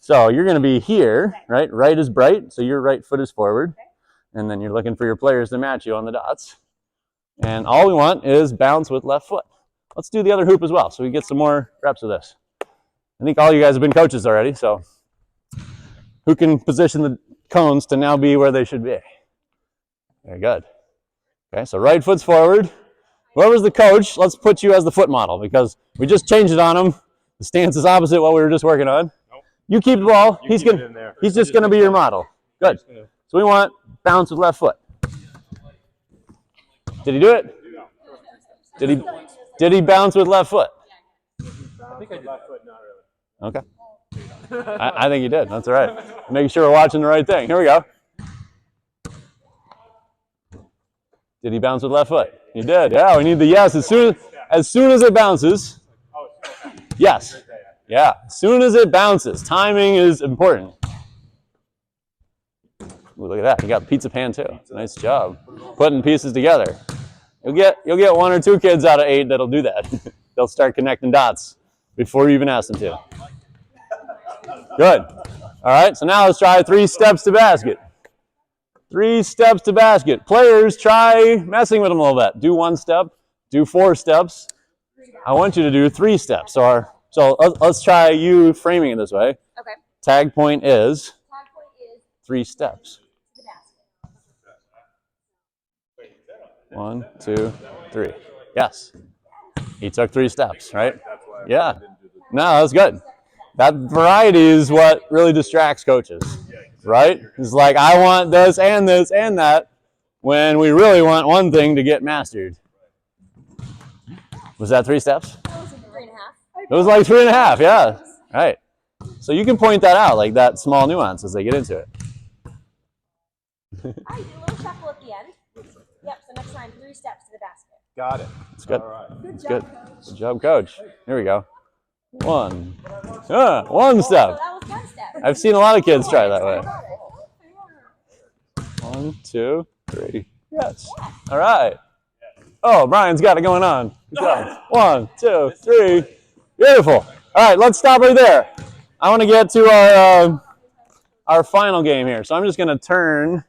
So you're going to be here, right? Right is bright, so your right foot is forward. And then you're looking for your players to match you on the dots. And all we want is bounce with left foot. Let's do the other hoop as well, so we get some more reps of this. I think all you guys have been coaches already, so who can position the cones to now be where they should be? Very good. Okay, so right foot's forward. Whoever's the coach, let's put you as the foot model because we just changed it on him. The stance is opposite what we were just working on. Nope. You keep the ball. You keep it in there. He's just going to be your model. Good. So we want bounce with left foot. Did he do it? Did he bounce with left foot? I think I did. Left foot, not really. Okay. I think you did. That's all right. Making sure we're watching the right thing. Here we go. Did he bounce with left foot? He did. Yeah, we need the yes. As soon as it bounces. Yes. Yeah. As soon as it bounces. Timing is important. Ooh, look at that. You got the pizza pan too. Nice job. Putting pieces together. You'll get 1 or 2 kids out of 8 that'll do that. They'll start connecting dots before you even ask them to. Good. All right, so now let's try 3 steps to basket. 3 steps to basket. Players, try messing with them a little bit. Do 1 step, do 4 steps. I want you to do 3 steps. So let's try you framing it this way. Okay. Tag point is Tag point is 3 steps. to the basket. 1, 2, 3. Yes. He took 3 steps, right? Yeah. No, that's good. That variety is what really distracts coaches, right? It's like, I want this and that, when we really want one thing to get mastered. Was that 3 steps? That was like 3.5. It was like 3.5, yeah. Right. So you can point that out, like that small nuance as they get into it. All right, do a little shuffle at the end. Yep, so next time, 3 steps to the basket. Got it. It's good. All right. It's good. Good job, coach. Here we go. 1 step. So that was 1 step. I've seen a lot of kids try that way. 1, 2, 3. Yes. All right. Oh, Brian's got it going on. Good job. 1, 2, 3. Beautiful. All right, let's stop right there. I want to get to our final game here. So I'm just going to turn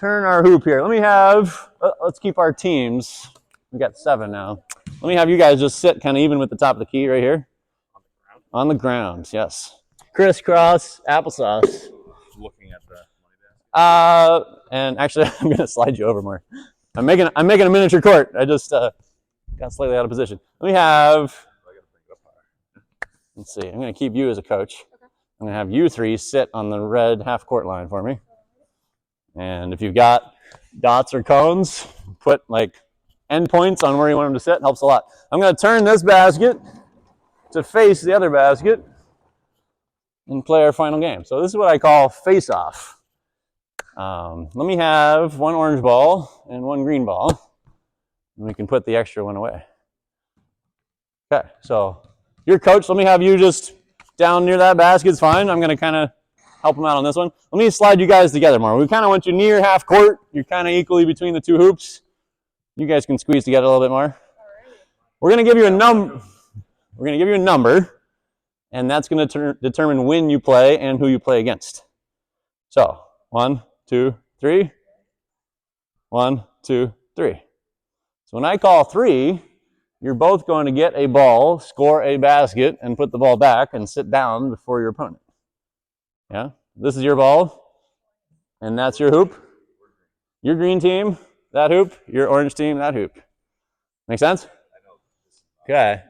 our hoop here. Let's keep our teams. We got 7 now. Let me have you guys just sit kind of even with the top of the key right here. On the ground, yes. Crisscross applesauce. Looking at the money basket. And actually, I'm going to slide you over more. I'm making a miniature court. I just got slightly out of position. Let me have. Let's see. I'm going to keep you as a coach. Okay. I'm going to have you 3 sit on the red half court line for me. And if you've got dots or cones, put like endpoints on where you want them to sit. It helps a lot. I'm going to turn this basket to face the other basket and play our final game. So this is what I call face-off. Let me have 1 orange ball and 1 green ball, and we can put the extra one away. Okay, so your coach, let me have you just down near that basket. It's fine. I'm going to kind of help them out on this one. Let me slide you guys together more. We kind of want you near half court. You're kind of equally between the 2 hoops. You guys can squeeze together a little bit more. We're going to give you a number. We're going to give you a number, and that's going to determine when you play and who you play against. So 1, 2, 3. 1, 2, 3. So when I call 3, you're both going to get a ball, score a basket, and put the ball back and sit down before your opponent. Yeah? This is your ball, and that's your hoop. Your green team, that hoop. Your orange team, that hoop. Make sense? Okay.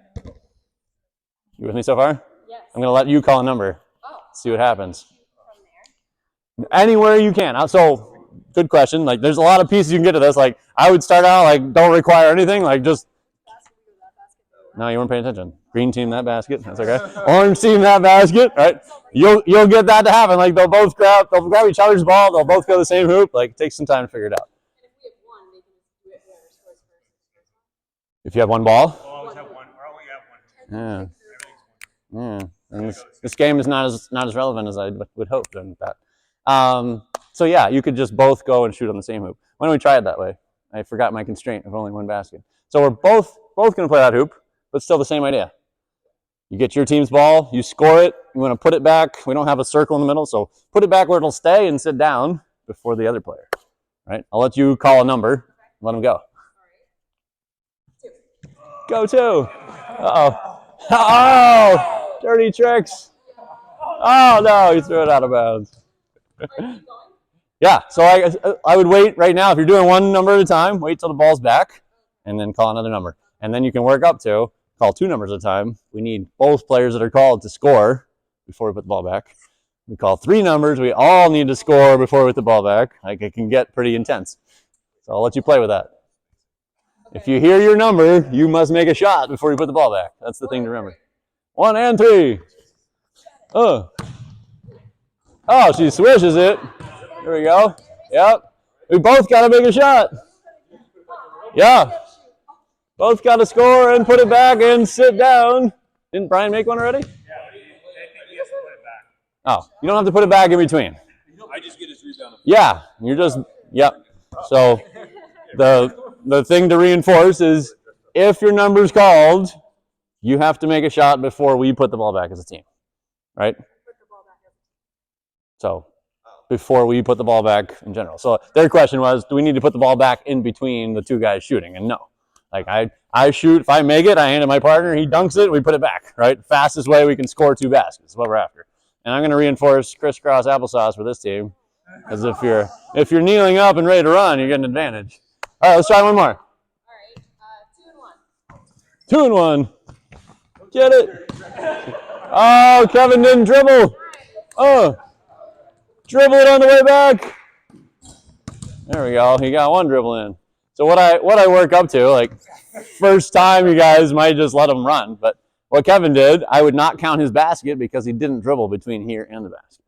You with me so far? Yes. I'm going to let you call a number. Oh. See what happens. From there. Anywhere you can. So, good question. Like, there's a lot of pieces you can get to this. Like, I would start out like, don't require anything. Like, just no, you weren't paying attention. Green team that basket. That's okay. Orange team that basket. Right? You'll get that to happen. Like, they'll grab each other's ball. They'll both go to the same hoop. Like, it takes some time to figure it out. If you have one ball. We'll always have one. Or only have one. Yeah. Yeah. And this game is not as relevant as I would hope than that. So yeah, you could just both go and shoot on the same hoop. Why don't we try it that way? I forgot my constraint of only one basket. So we're both going to play that hoop, but still the same idea. You get your team's ball, you score it, you want to put it back. We don't have a circle in the middle, so put it back where it'll stay and sit down before the other player. Right? I'll let you call a number. Let them go. Go two. Uh-oh. Oh, dirty tricks. Oh, no, you threw it out of bounds. Yeah, so I would wait right now. If you're doing one number at a time, wait till the ball's back, and then call another number. And then you can work up to call two numbers at a time. We need both players that are called to score before we put the ball back. We call three numbers. We all need to score before we put the ball back. Like, it can get pretty intense. So I'll let you play with that. If you hear your number, you must make a shot before you put the ball back. That's the thing to remember. 1 and 3. Oh, she swishes it. There we go. Yep. We both got to make a shot. Yeah. Both got to score and put it back and sit down. Didn't Brian make one already? Yeah, but I think he has to put it back. Oh, you don't have to put it back in between. I just get his rebound. Yeah, you're just, yep. So the thing to reinforce is if your number's called, you have to make a shot before we put the ball back as a team, right? So before we put the ball back in general. So their question was, do we need to put the ball back in between the two guys shooting? And no. Like, I shoot, if I make it, I hand it to my partner, he dunks it, we put it back, right? Fastest way we can score 2 baskets is what we're after. And I'm going to reinforce crisscross applesauce for this team, because if you're kneeling up and ready to run, you're getting an advantage. All right, let's try one more. All right, 2 and 1. 2 and 1. Get it. Oh, Kevin didn't dribble. Oh, dribble it on the way back. There we go. He got one dribble in. So what I work up to, like, first time you guys might just let him run, but what Kevin did, I would not count his basket because he didn't dribble between here and the basket.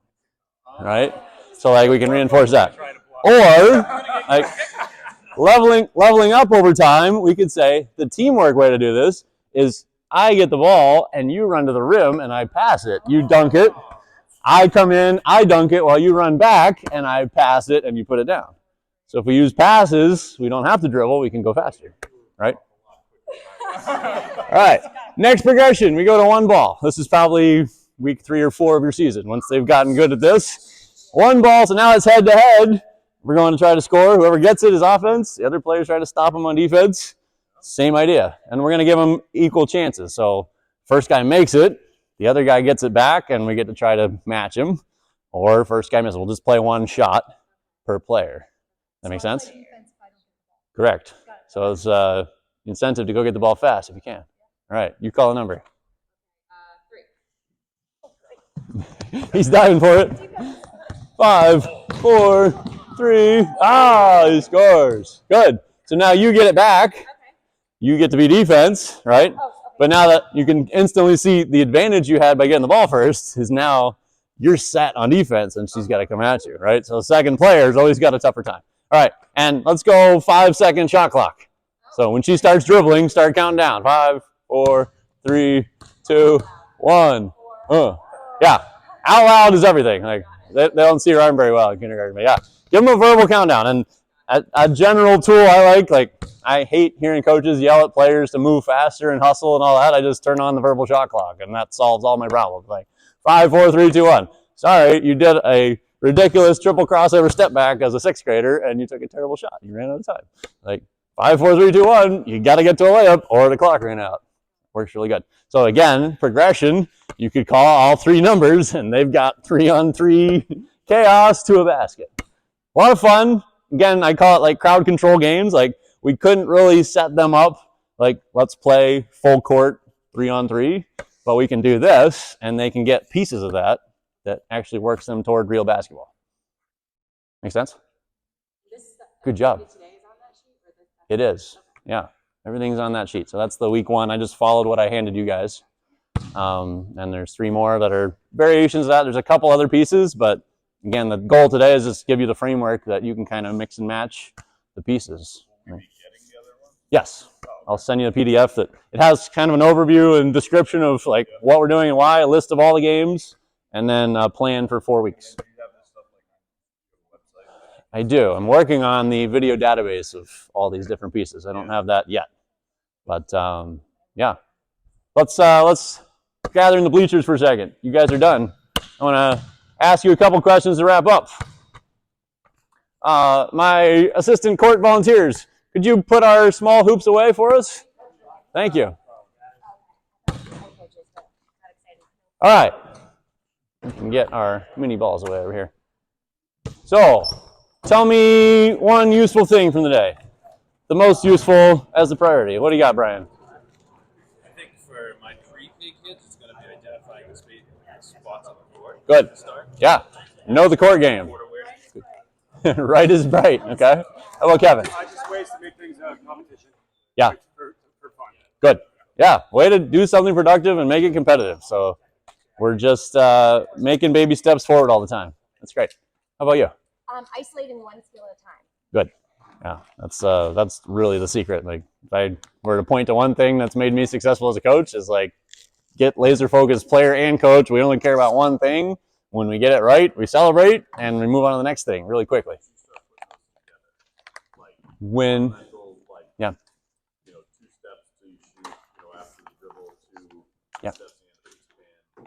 All right? So, like, we can reinforce that. Or, like, leveling up over time, we could say the teamwork way to do this is I get the ball and you run to the rim and I pass it. You dunk it. I come in, I dunk it while you run back and I pass it and you put it down. So if we use passes, we don't have to dribble, we can go faster, right? All right, next progression, we go to one ball. This is probably week 3 or 4 of your season. Once they've gotten good at this, one ball, so now it's head to head. We're going to try to score. Whoever gets it is offense. The other players try to stop them on defense. Same idea. And we're going to give them equal chances. So first guy makes it, the other guy gets it back, and we get to try to match him. Or first guy misses. We'll just play one shot per player. That make sense? Correct. So it's incentive to go get the ball fast if you can. All right, you call a number. 3. He's diving for it. 5, 4, 3. Ah, he scores. Good. So now you get it back. Okay. You get to be defense, right? Oh, okay. But now that you can instantly see the advantage you had by getting the ball first is now you're set on defense and she's got to come at you, right? So the second player's always got a tougher time. All right, and let's go 5-second shot clock. So when she starts dribbling, start counting down. 5, 4, 3, 2, 1. Yeah, out loud is everything. Like they don't see your arm very well in kindergarten, but yeah, give them a verbal countdown. And a general tool I like I hate hearing coaches yell at players to move faster and hustle and all that. I just turn on the verbal shot clock, and that solves all my problems. Like 5, 4, 3, 2, 1. Sorry, you did a ridiculous triple crossover step back as a 6th grader, and you took a terrible shot. You ran out of time. Like 5, 4, 3, 2, 1. You got to get to a layup, or the clock ran out. Works really good. So again, progression. You could call all 3 numbers, and they've got 3-on-3 chaos to a basket. A lot of fun. Again, I call it like crowd control games. Like we couldn't really set them up like let's play full court 3-on-3, but we can do this, and they can get pieces of that actually works them toward real basketball. Make sense? This Good job. today is on that sheet, or this? It is. Yeah. Everything's on that sheet. So that's the week 1. I just followed what I handed you guys. And there's 3 more that are variations of that. There's a couple other pieces, but again, the goal today is just give you the framework that you can kind of mix and match the pieces. Yes. I'll send you a PDF that it has kind of an overview and description of like what we're doing and why, a list of all the games, and then a plan for 4 weeks. I do. I'm working on the video database of all these different pieces. I don't have that yet, but yeah. Let's gather in the bleachers for a second. You guys are done. I want to ask you a couple questions to wrap up. My assistant court volunteers, could you put our small hoops away for us? Thank you. All right. We can get our mini balls away over here. So, tell me one useful thing from the day. The most useful as the priority. What do you got, Brian? I think for my PreK kids, it's going to be identifying the spots on the court. Good. To start. Yeah. Know the court game. Right is bright. Okay. How about Kevin? Just ways to make things a competition. Yeah. For fun. Good. Yeah. Way to do something productive and make it competitive. So we're just making baby steps forward all the time. That's great. How about you? Isolating one skill at a time. Good. Yeah. That's really the secret. Like if I were to point to one thing that's made me successful as a coach is like get laser focused player and coach. We only care about one thing. When we get it right, we celebrate and we move on to the next thing really quickly. When, yeah. 2 steps to shoot, after the dribble, 2 yeah. steps in.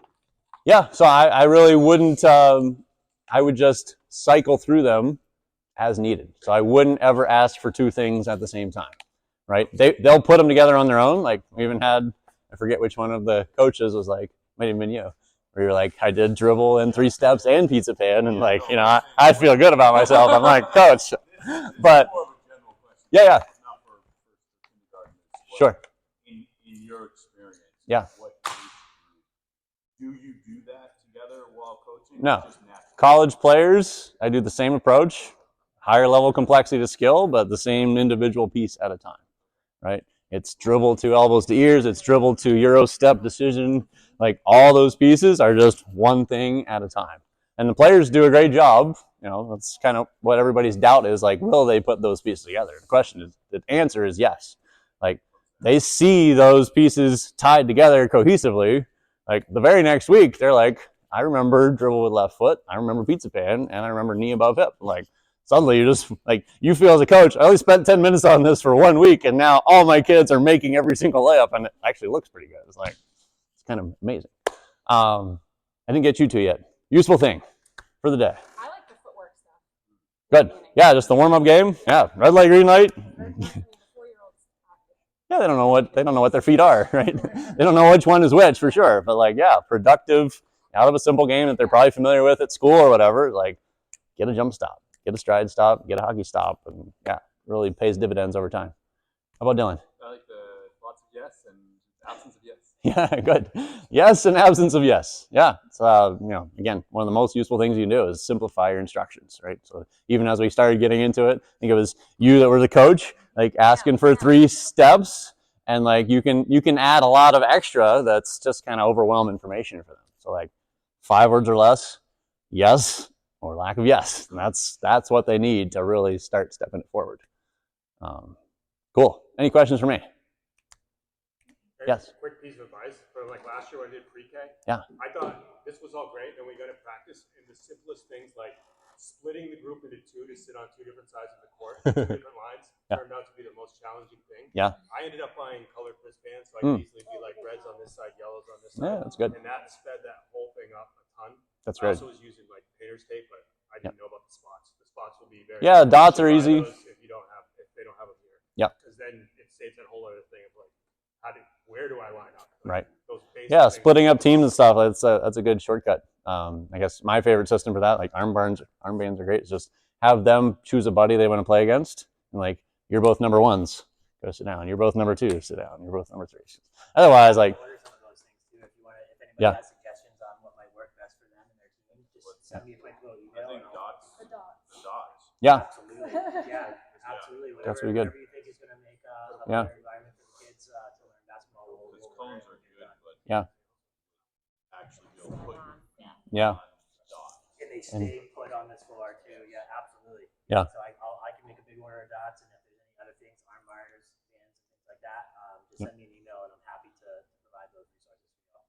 Yeah, so I really wouldn't, I would just cycle through them as needed. So I wouldn't ever ask for 2 things at the same time, right? They'll put them together on their own. Like we even had, I forget which one of the coaches was like, might have been you. Where you're like, I did dribble and 3 steps and pizza pan, and like, I feel good about myself. I'm like, coach, but yeah. Sure. In your experience, yeah. Do you do that together while coaching? No. College players, I do the same approach, higher level complexity to skill, but the same individual piece at a time, right? It's dribble to elbows to ears. It's dribble to Euro step decision. Like all those pieces are just one thing at a time. And the players do a great job. That's kind of what everybody's doubt is. Like, will they put those pieces together? The answer is yes. Like they see those pieces tied together cohesively. Like the very next week, they're like, I remember dribble with left foot. I remember pizza pan, and I remember knee above hip. Like, suddenly you just like you feel as a coach, I only spent 10 minutes on this for 1 week and now all my kids are making every single layup and it actually looks pretty good. It's like, it's kind of amazing. I didn't get you 2 yet. Useful thing for the day. I like the footwork stuff. Good. Yeah, just the warm-up game. Yeah, red light, green light. Yeah, they don't know what their feet are, right? They don't know which one is which for sure. But like, yeah, productive out of a simple game that they're probably familiar with at school or whatever. Like, get a jump stop. Get a stride stop, get a hockey stop, and yeah, really pays dividends over time. How about Dylan? I like the lots of yes and absence of yes. Yeah, good. Yes and absence of yes. Yeah, it's again, one of the most useful things you can do is simplify your instructions, right? So even as we started getting into it, I think it was you that were the coach, like asking for 3 steps, and like you can add a lot of extra that's just kind of overwhelming information for them. So like 5 words or less, yes. Or lack of yes, and that's what they need to really start stepping it forward. Cool. Any questions for me? Yes. Quick piece of advice for like last year when I did PreK. Yeah. I thought this was all great, and we got to practice in the simplest things like splitting the group into 2 to sit on 2 different sides of the court, 2 different lines. Yeah. Turned out to be the most challenging thing. Yeah. I ended up buying colored wristbands, so I could easily be like reds on this side, yellows on this side. Yeah, that's good. And that sped that whole thing up a ton. That's I right. also was using like painter's tape, but I didn't know about the spots. The spots will be very dots are easy. if they don't have them here. Yeah. Because then it saves that whole other thing of like, where do I line up? Right. Like, those Yeah, things. splitting up teams and stuff. That's a good shortcut. I guess my favorite system for that, like armbands are great. Is just have them choose a buddy they want to play against, and like you're both number 1s, go sit down. You're both number 2, sit down. You're both number 3s. Otherwise, like, yeah. Has suggestions on what might work best for them and their team, just send me a quick little email. I think the dots Yeah. Absolutely. Yeah, absolutely. That's really good. Whatever you think is going to make a Yeah. better environment for the kids to learn basketball. Because cones are good, but Yeah. actually go put Yeah. And they stay put on this floor too. Yeah, absolutely. Yeah. So I can make a big order of dots, and if there's any other things, arm bars, bands, and things like that, just send me an email, and I'm happy to provide those resources for you all.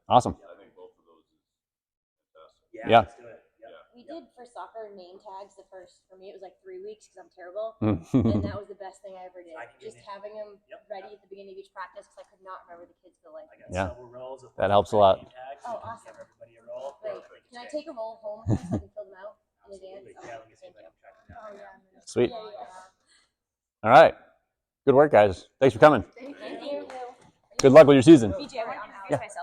Awesome. I think both of those is fantastic. Yeah. Let's do it. Yep. We did for soccer name tags the first, for me, it was like 3 weeks because I'm terrible. Mm. And that was the best thing I ever did. I can give Just you- having them Yep. ready at the beginning of each practice because I could not remember the kids' fill life. I got Yeah. several rolls of That helps a lot. name tags, Oh, so I can awesome. give everybody a roll. Great. think Can I it's take a roll home so I can fill them out in advance? Absolutely. Okay, Yeah, let me see thank if I you. can track them down. Oh, yeah. Sweet. Yeah. All right. Good work, guys. Thanks for coming. Thank you. Good luck with your season. BJ, I want to introduce Yeah. myself.